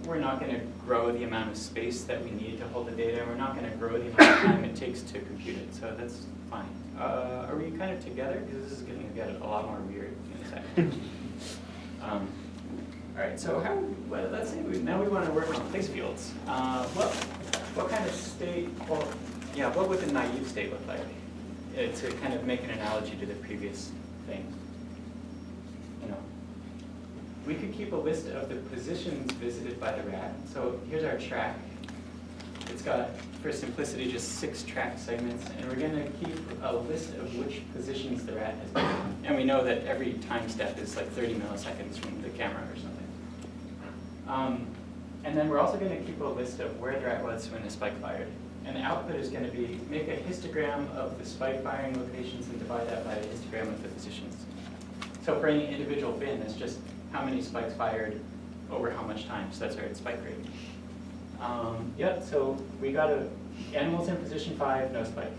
we're not going to grow the amount of space that we need to hold the data. We're not going to grow the amount of time it takes to compute it. So that's fine. Are we kind of together? Because this is going to get a lot more weird in a second. All right, so let's say now we want to work on place fields. What kind of state, what would the naive state look like? To kind of make an analogy to the previous thing. We could keep a list of the positions visited by the rat. So here's our track. It's got, for simplicity, just 6 track segments, and we're going to keep a list of which positions the rat has been on. And we know that every time step is like 30 milliseconds from the camera or something. And then we're also going to keep a list of where the rat was when the spike fired. And the output is going to be make a histogram of the spike firing locations and divide that by a histogram of the positions. So for any individual bin, that's just how many spikes fired over how much time. So that's our spike rate. So we got animals in position 5, no spike.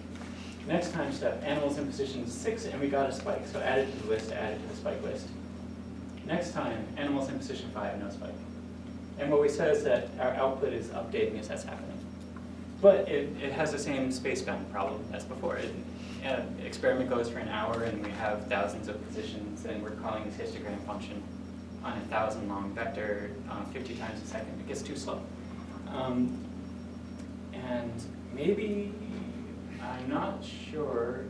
Next time step, animals in position 6, and we got a spike. So add it to the list, add it to the spike list. Next time, animals in position 5, no spike. And what we said is that our output is updating as that's happening. But it has the same spacebound problem as before. Experiment goes for an hour, and we have thousands of positions, and we're calling this histogram function on 1,000 long vector 50 times a second. It gets too slow. And maybe I'm not sure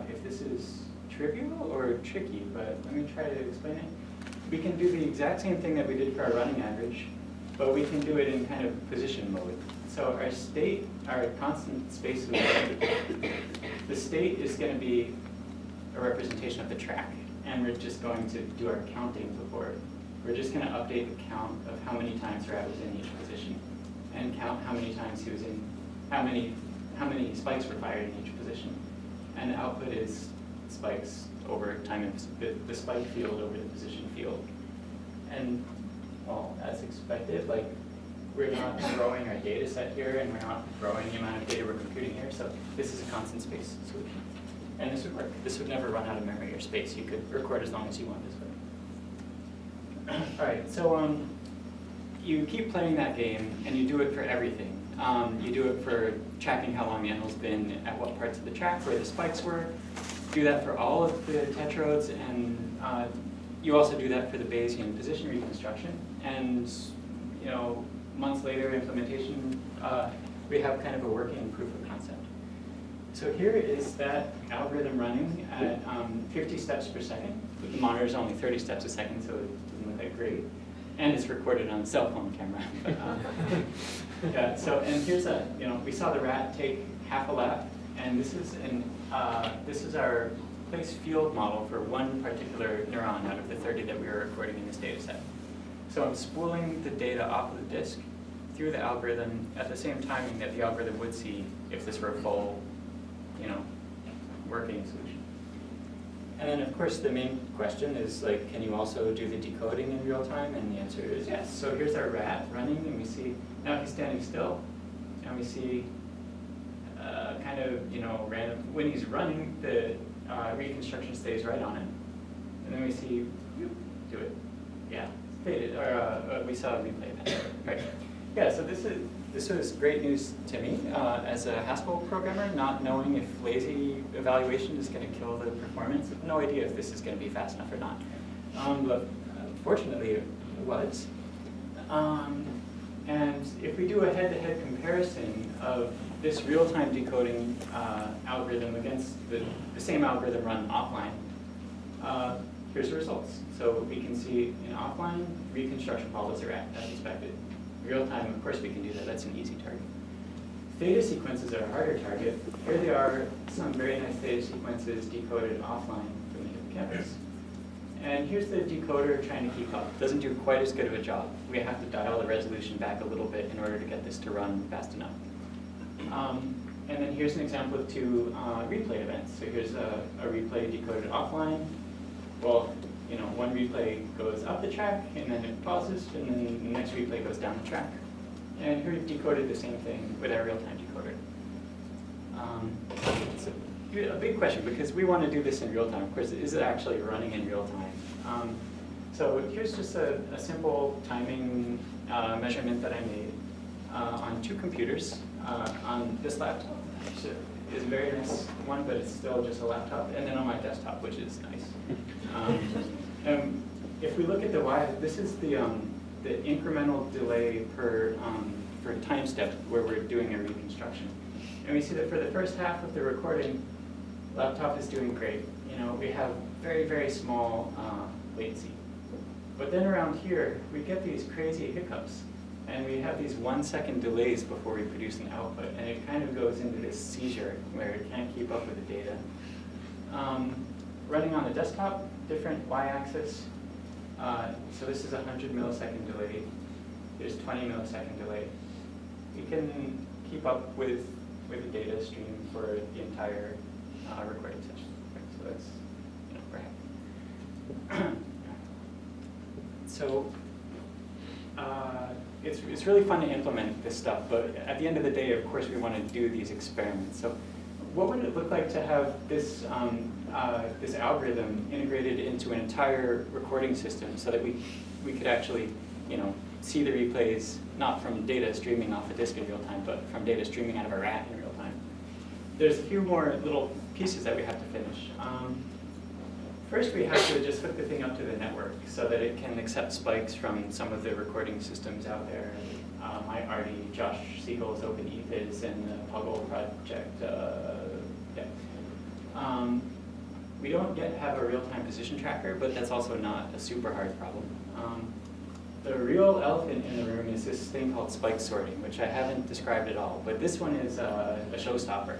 if this is trivial or tricky, but let me try to explain it. We can do the exact same thing that we did for our running average, but we can do it in kind of position mode. So our state, our constant space of the state is going to be a representation of the track, and we're just going to do our counting before. We're just going to update the count of how many times Rat was in each position, and count how many times he was in, how many spikes were fired in each position. And the output is spikes over time in the spike field over the position field. And well, as expected, like we're not growing our data set here, and we're not growing the amount of data we're computing here, so this is a constant space solution. And this would work. This would never run out of memory or space. You could record as long as you want this way. All right, so you keep playing that game, and you do it for everything. You do it for tracking how long the animal's been at what parts of the track, where the spikes were. Do that for all of the tetrodes, and you also do that for the Bayesian position reconstruction. And months later, implementation, we have kind of a working proof of concept. So here is that algorithm running at 50 steps per second. The monitor is only 30 steps a second, so it doesn't look that great. And it's recorded on a cell phone camera. But, yeah, so, and here's we saw the rat take half a lap, and this is our place field model for one particular neuron out of the 30 that we were recording in this data set. So I'm spooling the data off of the disk through the algorithm at the same timing that the algorithm would see if this were a full, working solution. And then, of course, the main question is, like, can you also do the decoding in real time? And the answer is yes. So here's our rat running, and we see, now he's standing still, and we see kind of, random, when he's running, the reconstruction stays right on him. And then we see, do it. Yeah, faded, or we saw a replay of it. Right. Yeah, so this was great news to me as a Haskell programmer, not knowing if lazy evaluation is going to kill the performance. I have no idea if this is going to be fast enough or not. But fortunately, it was. And if we do a head-to-head comparison of this real-time decoding algorithm against the same algorithm run offline, here's the results. So we can see in offline, reconstruction follows are as expected. Real time, of course we can do that. That's an easy target. Theta sequences are a harder target. Here they are, some very nice theta sequences decoded offline from the hippocampus. And here's the decoder trying to keep up. Doesn't do quite as good of a job. We have to dial the resolution back a little bit in order to get this to run fast enough. And then here's an example of two replay events. So here's a replay decoded offline. Well, one replay goes up the track, and then it pauses, and then the next replay goes down the track. And here we've decoded the same thing with our real-time decoder. It's a big question, because we want to do this in real time. Of course, is it actually running in real time? So here's just a simple timing measurement that I made on two computers on this laptop, which is a very nice one, but it's still just a laptop, and then on my desktop, which is nice. If we look at the Y, this is the incremental delay per time step where we're doing a reconstruction. And we see that for the first half of the recording, laptop is doing great. We have very, very small latency. But then around here, we get these crazy hiccups. And we have these 1-second delays before we produce an output. And it kind of goes into this seizure where it can't keep up with the data. Running on the desktop, different y-axis. So this is a 100 millisecond delay. There's 20 millisecond delay. We can keep up with the data stream for the entire recording session. So that's, we're happy. So it's really fun to implement this stuff, but at the end of the day, of course, we want to do these experiments. So what would it look like to have this this algorithm integrated into an entire recording system so that we could actually, see the replays not from data streaming off a disk in real time, but from data streaming out of a rat in real time? There's a few more little pieces that we have to finish. First, we have to just hook the thing up to the network so that it can accept spikes from some of the recording systems out there. my arty, Josh Siegel's OpenEthis, and the Puggle project. We don't yet have a real-time position tracker, but that's also not a super hard problem. The real elephant in the room is this thing called spike sorting, which I haven't described at all, but this one is a showstopper.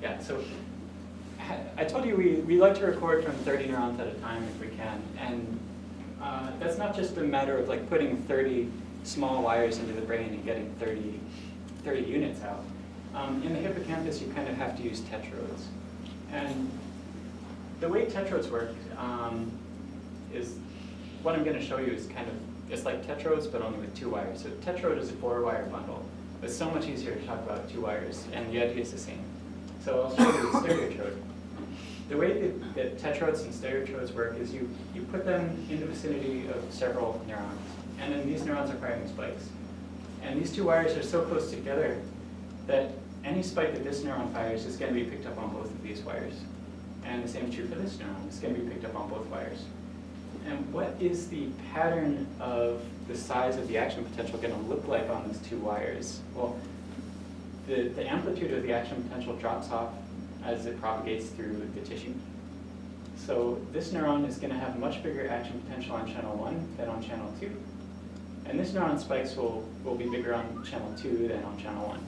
Yeah, so I told you we like to record from 30 neurons at a time if we can, and that's not just a matter of like putting 30 small wires into the brain and getting 30 units out. In the hippocampus, you kind of have to use tetrodes. And the way tetrodes work is, what I'm going to show you is kind of, it's like tetrodes, but only with 2 wires. So tetrode is a 4-wire bundle. It's so much easier to talk about 2 wires, and the idea is the same. So I'll show you the stereotrode. The way that tetrodes and stereotrodes work is you put them in the vicinity of several neurons, and then these neurons are firing spikes. And these 2 wires are so close together that any spike that this neuron fires is going to be picked up on both of these wires. And the same is true for this neuron. It's going to be picked up on both wires. And what is the pattern of the size of the action potential going to look like on those 2 wires? Well, the amplitude of the action potential drops off as it propagates through the tissue. So this neuron is going to have much bigger action potential on channel 1 than on channel 2. And this neuron spikes will be bigger on channel 2 than on channel 1.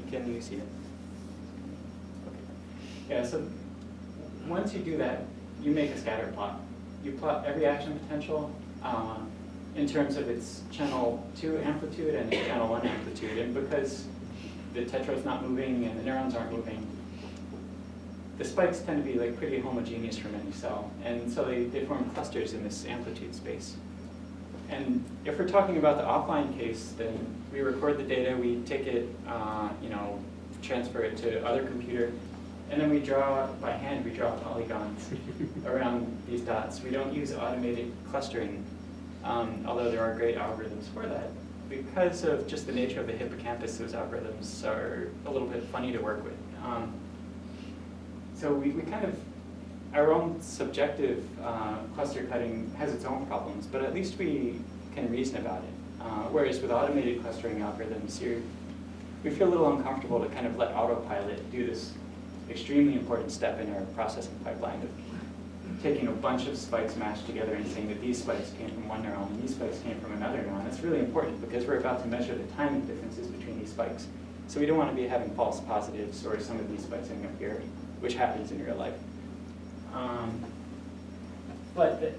Can you see it? Okay. Yeah, so once you do that, you make a scatter plot. You plot every action potential in terms of its channel 2 amplitude and its channel 1 amplitude. And because the tetrode's not moving and the neurons aren't moving, the spikes tend to be like pretty homogeneous from any cell. And so they form clusters in this amplitude space. And if we're talking about the offline case, then we record the data, we take it, transfer it to other computer, and then we draw, by hand, we draw polygons around these dots. We don't use automated clustering, although there are great algorithms for that. Because of just the nature of the hippocampus, those algorithms are a little bit funny to work with. So we kind of, our own subjective cluster cutting has its own problems, but at least we can reason about it. Whereas with automated clustering algorithms, we feel a little uncomfortable to kind of let autopilot do this extremely important step in our processing pipeline of taking a bunch of spikes mashed together and saying that these spikes came from one neuron and these spikes came from another neuron. That's really important because we're about to measure the timing differences between these spikes. So we don't want to be having false positives or some of these spikes ending up here, which happens in real life. But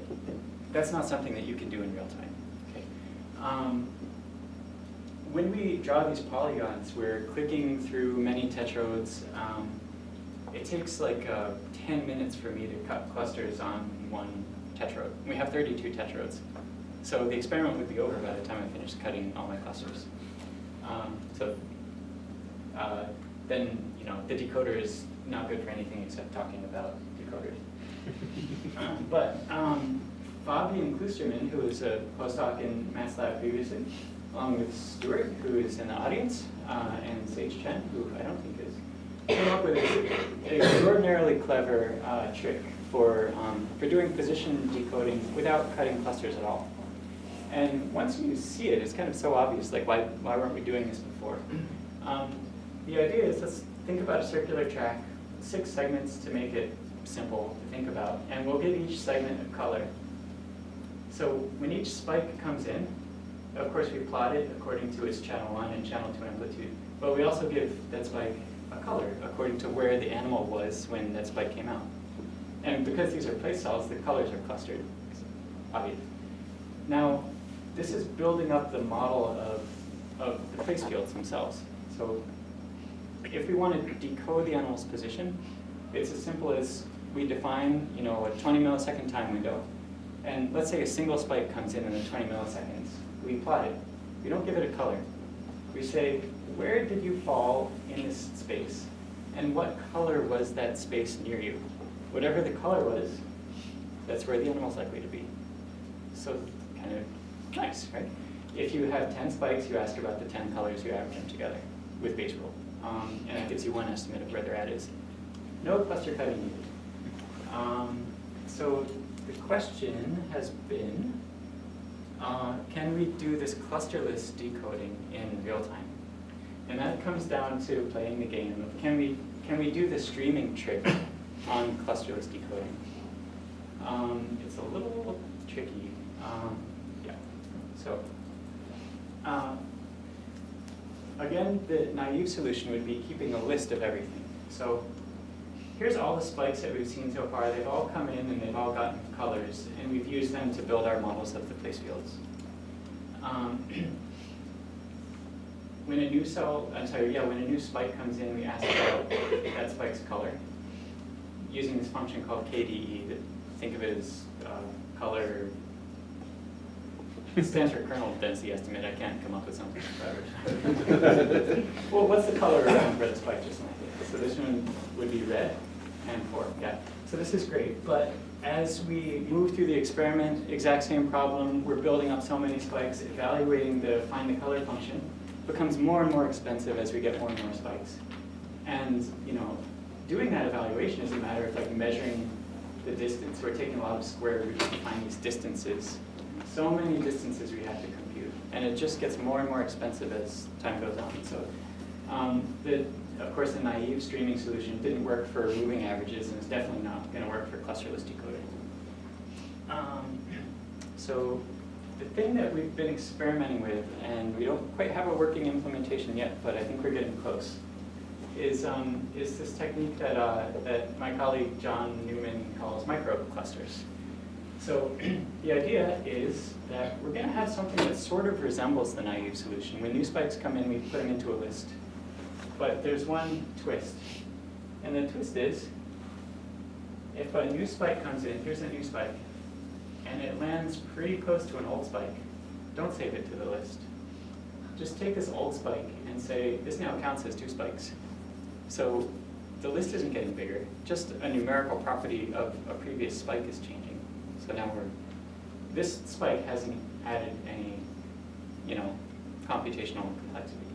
that's not something that you can do in real time. Okay. When we draw these polygons, we're clicking through many tetrodes. It takes like 10 minutes for me to cut clusters on one tetrode. We have 32 tetrodes. So the experiment would be over by the time I finished cutting all my clusters. Then the decoder is not good for anything except talking about decoders. But Fabian Klusterman, who was a postdoc in Matt's lab previously, along with Stuart, who is in the audience, and Sage Chen, who I don't think is, came up with an extraordinarily clever trick for doing position decoding without cutting clusters at all. And once you see it, it's kind of so obvious, like why weren't we doing this before? The idea is, let's think about a circular track, 6 segments to make it simple to think about, and we'll give each segment a color. So when each spike comes in, of course we plot it according to its channel 1 and channel 2 amplitude, but we also give that spike a color according to where the animal was when that spike came out. And because these are place cells, the colors are clustered. It's obvious. Now, this is building up the model of the place fields themselves. So if we want to decode the animal's position, it's as simple as we define a 20 millisecond time window. And let's say a single spike comes in the 20 milliseconds. We plot it. We don't give it a color. We say, where did you fall in this space? And what color was that space near you? Whatever the color was, that's where the animal's likely to be. So kind of nice, right? If you have 10 spikes, you ask about the 10 colors, you average them together with base rule. And it gives you one estimate of where they're at is. No cluster cutting needed. So the question has been, can we do this clusterless decoding in real time? And that comes down to playing the game of can we do the streaming trick on clusterless decoding? It's a little tricky. Yeah. So again, the naive solution would be keeping a list of everything. So here's all the spikes that we've seen so far. They've all come in and they've all gotten colors, and we've used them to build our models of the place fields. When a new when a new spike comes in, we ask about that spike's color using this function called KDE. Think of it as color. It stands for kernel density estimate. I can't come up with something forever. Well, what's the color around where the spike just landed? So this one would be red and 4. Yeah. So this is great, but as we move through the experiment, exact same problem, we're building up so many spikes, evaluating the find the color function becomes more and more expensive as we get more and more spikes. And doing that evaluation is a matter of like measuring the distance. We're taking a lot of square roots to find these distances. So many distances we have to compute, and it just gets more and more expensive as time goes on. So, of course, the naive streaming solution didn't work for moving averages, and it's definitely not going to work for clusterless decoding. So, the thing that we've been experimenting with, and we don't quite have a working implementation yet, but I think we're getting close, is this technique that my colleague John Newman calls microclusters. So the idea is that we're going to have something that sort of resembles the naive solution. When new spikes come in, we put them into a list. But there's one twist. And the twist is, if a new spike comes in, here's a new spike, and it lands pretty close to an old spike, don't save it to the list. Just take this old spike and say, this now counts as 2 spikes. So the list isn't getting bigger, just a numerical property of a previous spike is changing. So now this spike hasn't added any, computational complexity.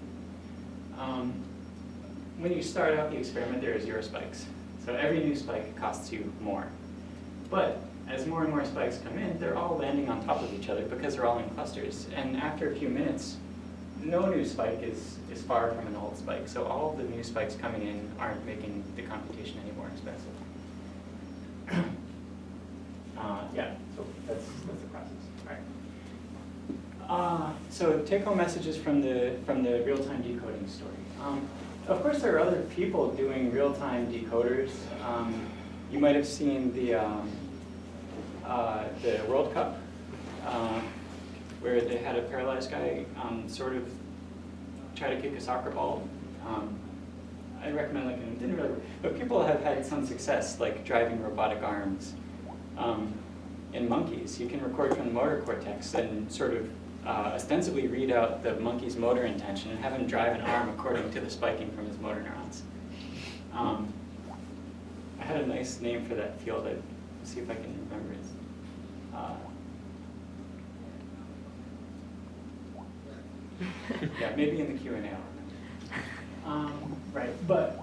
When you start out the experiment, there are 0 spikes. So every new spike costs you more. But as more and more spikes come in, they're all landing on top of each other because they're all in clusters. And after a few minutes, no new spike is far from an old spike. So all of the new spikes coming in aren't making the computation any more expensive. Yeah, so that's the process. All right. So take-home messages from the real-time decoding story. Of course, there are other people doing real-time decoders. You might have seen the World Cup, where they had a paralyzed guy sort of try to kick a soccer ball. I recommend looking. It didn't really work, but people have had some success, like driving robotic arms. In monkeys, you can record from the motor cortex and sort of ostensibly read out the monkey's motor intention and have him drive an arm according to the spiking from his motor neurons. I had a nice name for that field. Let's see if I can remember it. Yeah, maybe in the Q&A I'll remember. Right, but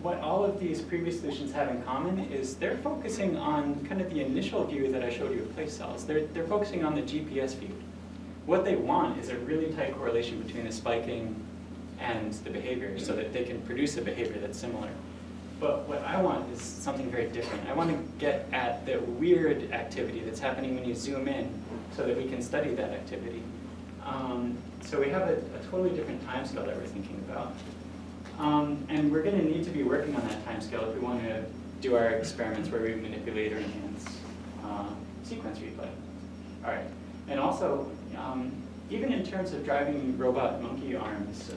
what all of these previous solutions have in common is they're focusing on kind of the initial view that I showed you of place cells. They're focusing on the GPS view. What they want is a really tight correlation between the spiking and the behavior so that they can produce a behavior that's similar. But what I want is something very different. I want to get at the weird activity that's happening when you zoom in so that we can study that activity. So we have a totally different timescale that we're thinking about. And we're going to need to be working on that timescale if we want to do our experiments where we manipulate or enhance sequence replay. All right. And also, even in terms of driving robot monkey arms,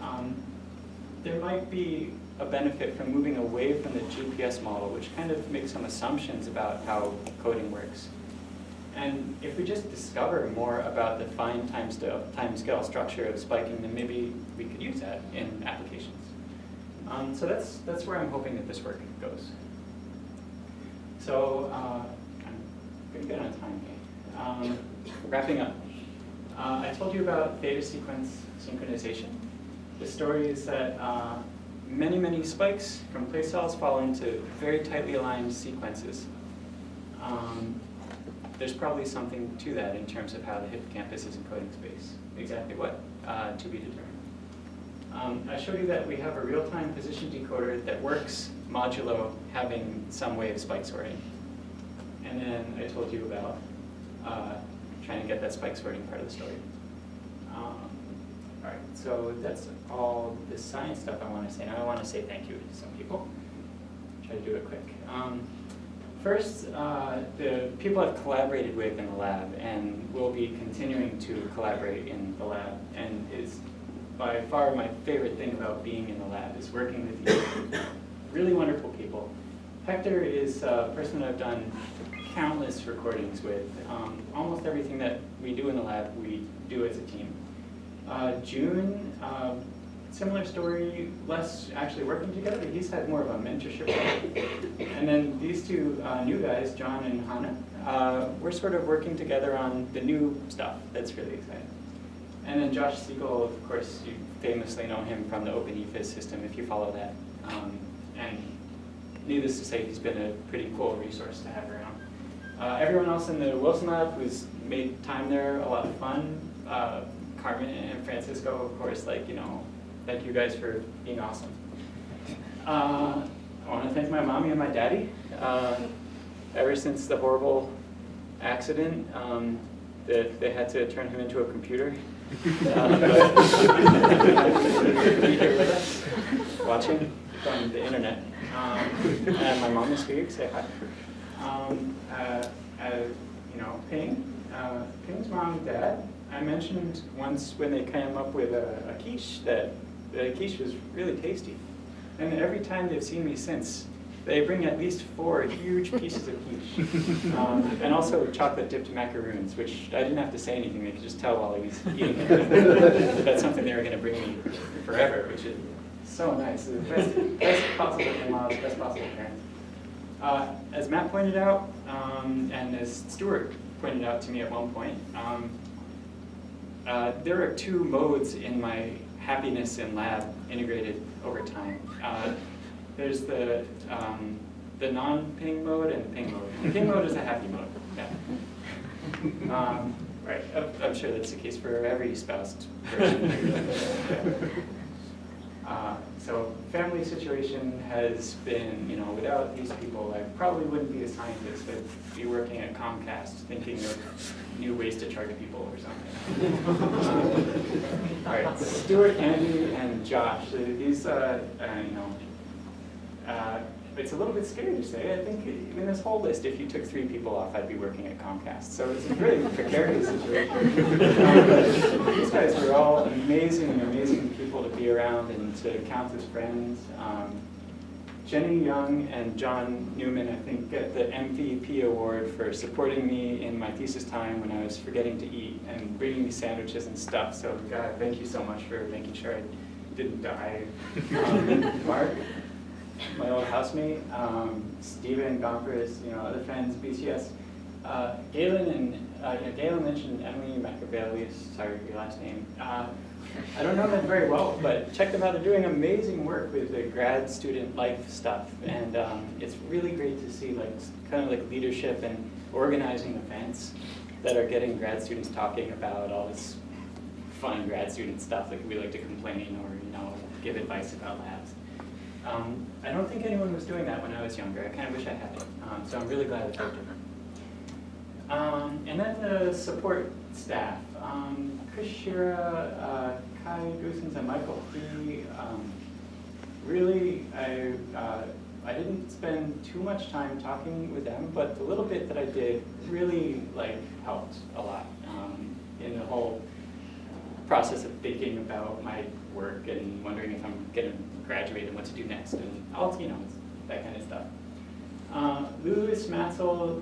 there might be a benefit from moving away from the GPS model, which kind of makes some assumptions about how coding works. And if we just discover more about the fine timescale structure of spiking, then maybe we could use that in applications. So that's where I'm hoping that this work goes. So I'm pretty good on time here. Wrapping up. I told you about data sequence synchronization. The story is that many, many spikes from place cells fall into very tightly aligned sequences. there's probably something to that in terms of how the hippocampus is encoding space. Exactly what? To be determined. I showed you that we have a real-time position decoder that works modulo having some way of spike sorting. And then I told you about trying to get that spike sorting part of the story. All right, so that's all the science stuff I want to say. Now I want to say thank you to some people. Try to do it quick. First, the people I've collaborated with in the lab and will be continuing to collaborate in the lab, and is by far my favorite thing about being in the lab is working with you. Really wonderful people. Hector is a person that I've done countless recordings with. Almost everything that we do in the lab, we do as a team. June, similar story, less actually working together. He's had more of a mentorship role. And then these two new guys, John and Hannah, we're sort of working together on the new stuff. That's really exciting. And then Josh Siegel, of course, you famously know him from the OpenEFIS system if you follow that. And needless to say, he's been a pretty cool resource to have around. Everyone else in the Wilson Lab who's made time there a lot of fun. Carmen and Francisco, of course, thank you guys for being awesome. I want to thank my mommy and my daddy. Ever since the horrible accident, they had to turn him into a computer. Be here with us, watching from the internet. And my mom is here, say hi. Ping's mom and dad, I mentioned once when they came up with a quiche that the quiche was really tasty. And every time they've seen me since, they bring at least 4 huge pieces of quiche. And also chocolate dipped macaroons, which I didn't have to say anything, they could just tell while I was eating it. That's something they were going to bring me forever, which is so nice. The best possible in-laws, best possible parents. As Matt pointed out, and as Stuart pointed out to me at one point, there are 2 modes in my happiness in lab integrated over time. There's the non-ping mode and the ping mode. The ping mode is a happy mode. Yeah. Right. I'm sure that's the case for every espoused person. So family situation has been, without these people, I probably wouldn't be a scientist. I'd be working at Comcast thinking of new ways to charge people or something. All right, Stuart, Andy, and Josh, these, it's a little bit scary to say. I think in this whole list, if you took 3 people off, I'd be working at Comcast. So it's a really precarious situation. These guys are all amazing, amazing people to be around and to count as friends. Jenny Young and John Newman, I think, get the MVP award for supporting me in my thesis time when I was forgetting to eat and bringing me sandwiches and stuff. So, God, thank you so much for making sure I didn't die. Mark, my old housemate, Stephen Gompers, other friends, BCS. Galen mentioned Emily Macavelius, sorry for your last name. I don't know them very well, but check them out. They're doing amazing work with the grad student life stuff, and it's really great to see kind of like leadership and organizing events that are getting grad students talking about all this fun grad student stuff, like we like to complain or give advice about labs. I don't think anyone was doing that when I was younger. I kind of wish I had it, so I'm really glad that they're doing it. And then the support staff. Chris Shira, Kai Goosens, and Michael Klee. Really, I didn't spend too much time talking with them, but the little bit that I did really helped a lot in the whole process of thinking about my work and wondering if I'm going to graduate and what to do next, and all that kind of stuff. Louis Matzel,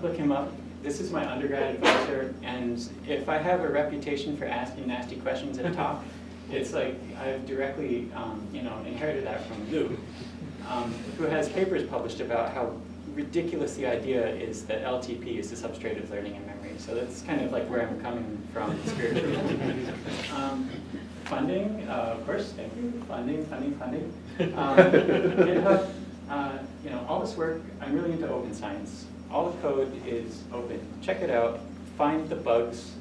look him up. This is my undergrad advisor, and if I have a reputation for asking nasty questions at a talk, it's like I've directly, inherited that from Lou, who has papers published about how ridiculous the idea is that LTP is the substrate of learning and memory. So that's kind of like where I'm coming from spiritually. Funding, of course, thank you. Funding. GitHub, all this work. I'm really into open science. all the code is open. Check it out, find the bugs,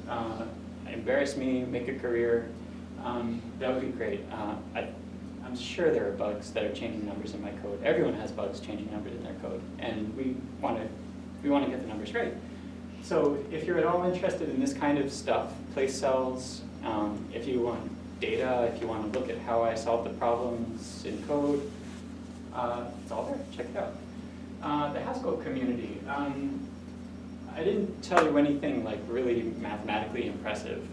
embarrass me, make a career. That would be great. I'm sure there are bugs that are changing numbers in my code. Everyone has bugs changing numbers in their code, and we want to get the numbers right. So if you're at all interested in this kind of stuff, place cells, if you want data, if you want to look at how I solve the problems in code, it's all there. Check it out. The Haskell community. I didn't tell you anything like really mathematically impressive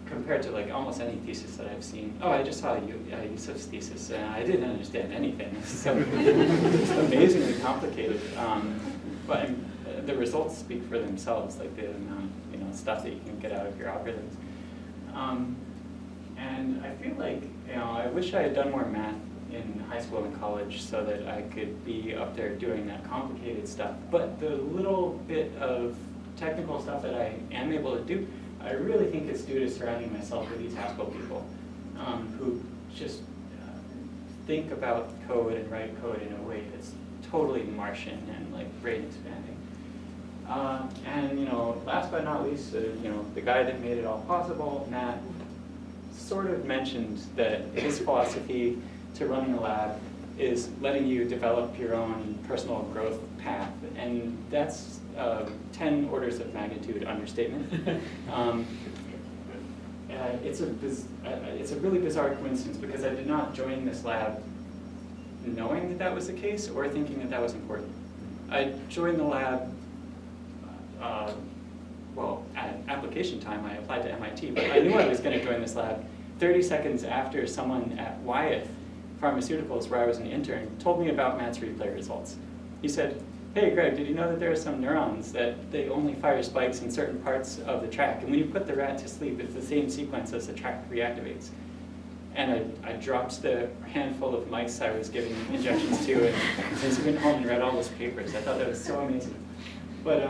compared to like almost any thesis that I've seen. Oh, I just saw Yusuf's thesis, and I didn't understand anything. So it's amazingly complicated. But the results speak for themselves, like the amount of stuff that you can get out of your algorithms. And I feel like I wish I had done more math in high school and college so that I could be up there doing that complicated stuff. But the little bit of technical stuff that I am able to do, I really think it's due to surrounding myself with these Haskell people who just think about code and write code in a way that's totally Martian and like brain expanding. And last but not least, the guy that made it all possible, Matt, sort of mentioned that his philosophy to running a lab is letting you develop your own personal growth path, and that's 10 orders of magnitude understatement. It's a really bizarre coincidence because I did not join this lab knowing that that was the case or thinking that that was important. I joined the lab, at application time I applied to MIT, but I knew I was going to join this lab 30 seconds after someone at Wyeth Pharmaceuticals, where I was an intern, told me about Matt's replay results. He said, "Hey Greg, did you know that there are some neurons that they only fire spikes in certain parts of the track, and when you put the rat to sleep, it's the same sequence as the track reactivates?" And I dropped the handful of mice I was giving injections to, and just went home and read all those papers. I thought that was so amazing. But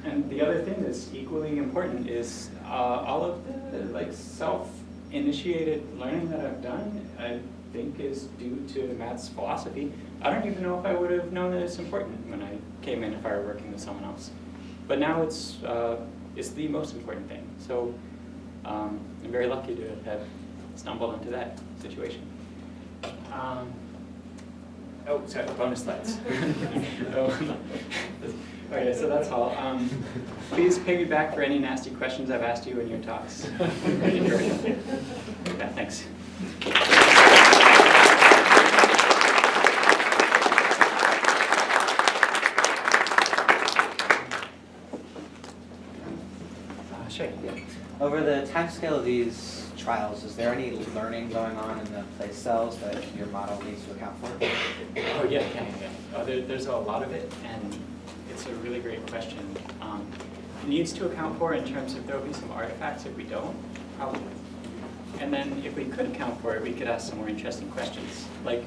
and the other thing that's equally important is all of the self-initiated learning that I've done, I think is due to Matt's philosophy. I don't even know if I would have known that it's important when I came in if I were working with someone else. But now it's the most important thing. So I'm very lucky to have stumbled into that situation. Sorry, bonus slides. Okay, so that's all. Please pay me back for any nasty questions I've asked you in your talks. Yeah, thanks. Sure. Yeah. Over the time scale of these trials, is there any learning going on in the place cells that your model needs to account for? Oh yeah. There's a lot of it, and it's a really great question. It needs to account for in terms of there'll be some artifacts if we don't, probably. And then if we could account for it, we could ask some more interesting questions. Like,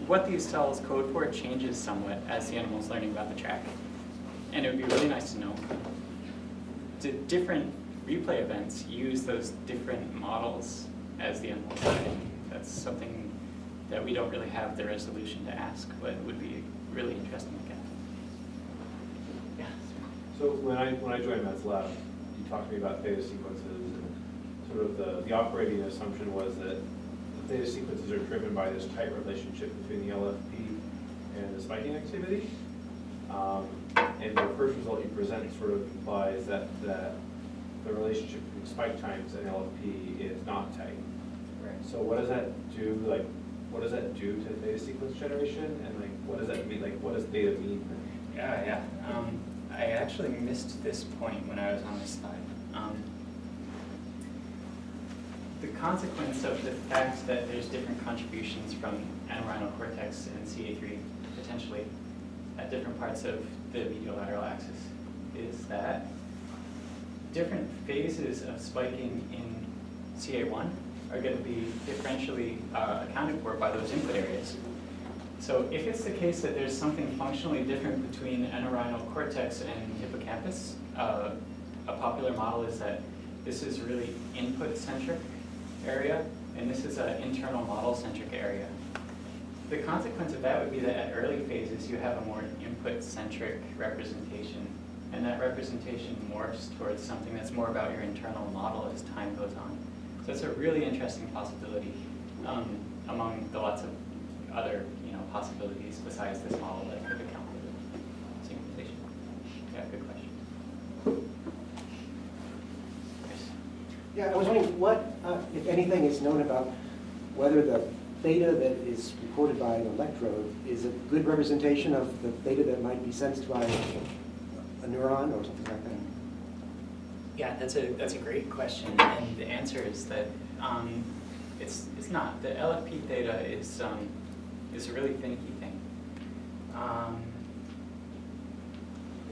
what these cells code for changes somewhat as the animal's learning about the track. And it would be really nice to know, do different replay events use those different models as the animal's learning? That's something that we don't really have the resolution to ask, but it would be really interesting to get. Yeah. So when I joined Matt's lab, you talked to me about theta sequences, and sort of the operating assumption was that the theta sequences are driven by this tight relationship between the LFP and the spiking activity. And the first result you present sort of implies that the relationship between spike times and LFP is not tight. Right. So what does that do? Like, what does that do to theta sequence generation? And like, what does that mean? Like, what does theta mean? Yeah. I actually missed this point when I was on this slide. The consequence of the fact that there's different contributions from anorhinal cortex and CA3 potentially at different parts of the mediolateral axis is that different phases of spiking in CA1 are going to be differentially accounted for by those input areas. So if it's the case that there's something functionally different between anorhinal cortex and hippocampus, a popular model is that this is really input-centric area, and this is an internal model-centric area. the consequence of that would be that at early phases, you have a more input-centric representation, and that representation morphs towards something that's more about your internal model as time goes on. So it's a really interesting possibility among the lots of other possibilities besides this model that could account for the synchronization. Yeah, good question. Yes. Yeah, I was wondering what, if anything, is known about whether the theta that is recorded by an electrode is a good representation of the theta that might be sensed by a neuron or something like that? Yeah, that's a great question, and the answer is that it's not. The LFP theta is a really finicky thing.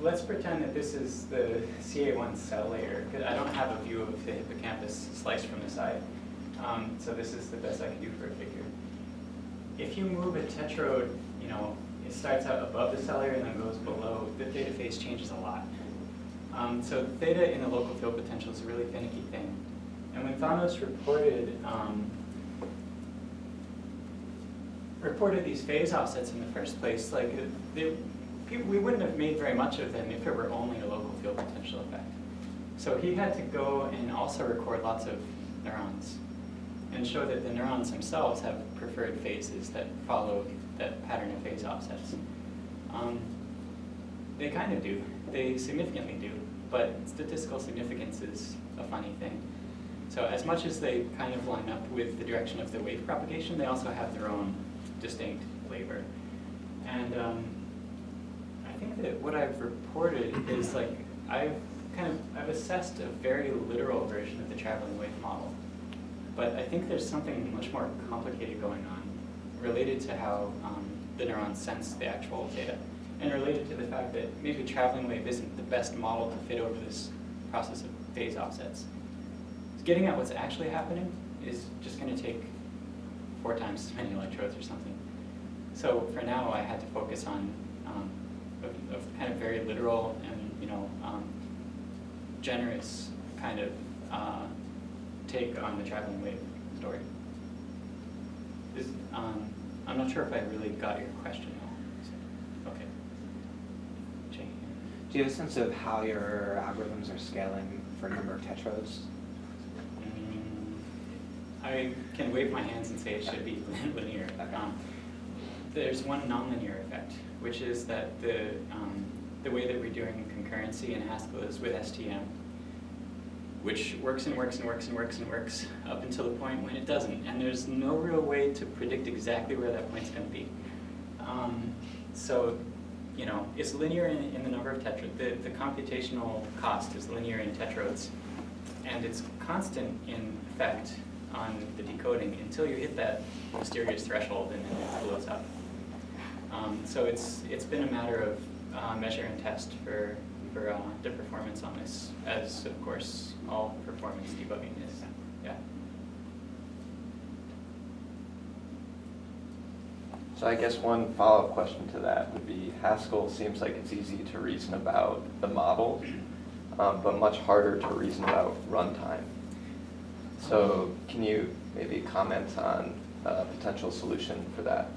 Let's pretend that this is the CA1 cell layer, because I don't have a view of the hippocampus sliced from the side. So this is the best I can do for a figure. If you move a tetrode, it starts out above the cell layer and then goes below, the theta phase changes a lot. So theta in the local field potential is a really finicky thing. And when Thanos reported these phase offsets in the first place, like we wouldn't have made very much of them if it were only a local field potential effect. So he had to go and also record lots of neurons and show that the neurons themselves have preferred phases that follow that pattern of phase offsets. They kind of do. They significantly do. But statistical significance is a funny thing. So as much as they kind of line up with the direction of the wave propagation, they also have their own distinct flavor. And I think that what I've reported is like I've assessed a very literal version of the traveling wave model. But I think there's something much more complicated going on related to how the neurons sense the actual data, and related to the fact that maybe traveling wave isn't the best model to fit over this process of phase offsets. Getting at what's actually happening is just going to take 4 times as many electrodes or something. So for now, I had to focus on a kind of very literal and generous kind of take on the traveling wave story. I'm not sure if I really got your question. Okay. Jane. Do you have a sense of how your algorithms are scaling for a number of tetrodes? I can wave my hands and say it should be linear. There's one nonlinear effect, which is that the way that we're doing concurrency in Haskell is with STM, which works and works and works and works and works up until the point when it doesn't. And there's no real way to predict exactly where that point's going to be. So, it's linear in the number of tetrodes. The computational cost is linear in tetrodes. And it's constant in effect on the decoding until you hit that mysterious threshold and then it blows up. So it's been a matter of measure and test for the performance on this, as of course all performance debugging is. Yeah. So I guess one follow-up question to that would be, Haskell seems like it's easy to reason about the model, but much harder to reason about runtime. So can you maybe comment on a potential solution for that?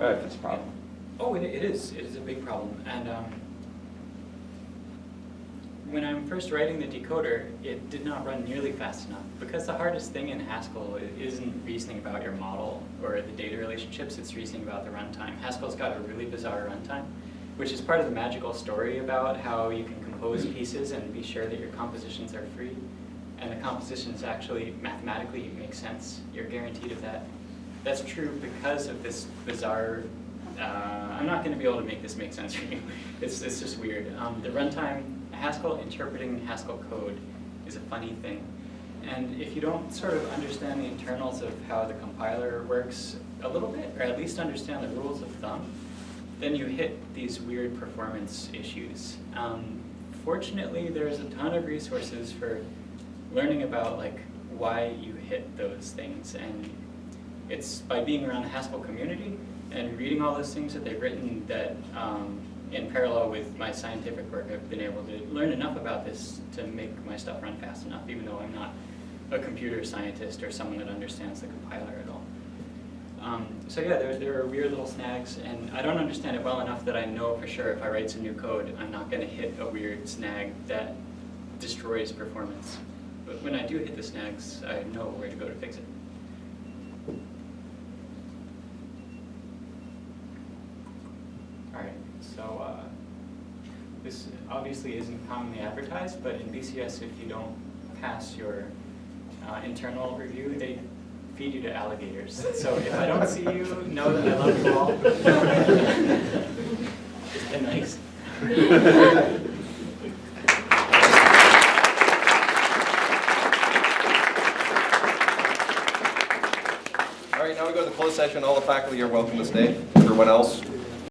Or if it's a problem. Oh, it is. It is a big problem. And when I'm first writing the decoder, it did not run nearly fast enough. Because the hardest thing in Haskell isn't reasoning about your model or the data relationships, it's reasoning about the runtime. Haskell's got a really bizarre runtime, which is part of the magical story about how you can compose pieces and be sure that your compositions are free. And the compositions actually mathematically make sense. You're guaranteed of that. That's true because of this bizarre, I'm not going to be able to make this make sense for you. It's just weird. The runtime, Haskell interpreting Haskell code is a funny thing. And if you don't sort of understand the internals of how the compiler works a little bit, or at least understand the rules of thumb, then you hit these weird performance issues. Fortunately, there's a ton of resources for learning about why you hit those things, and it's by being around the Haskell community and reading all those things that they've written that in parallel with my scientific work, I've been able to learn enough about this to make my stuff run fast enough, even though I'm not a computer scientist or someone that understands the compiler at all. So yeah, there are weird little snags, and I don't understand it well enough that I know for sure if I write some new code, I'm not going to hit a weird snag that destroys performance. But when I do hit the snags, I know where to go to fix it. All right, so this obviously isn't commonly advertised, but in BCS, if you don't pass your internal review, they feed you to alligators. So if I don't see you, know that I love you all. Just been nice. All right, now we go to the closed session. All the faculty are welcome to stay. Everyone else,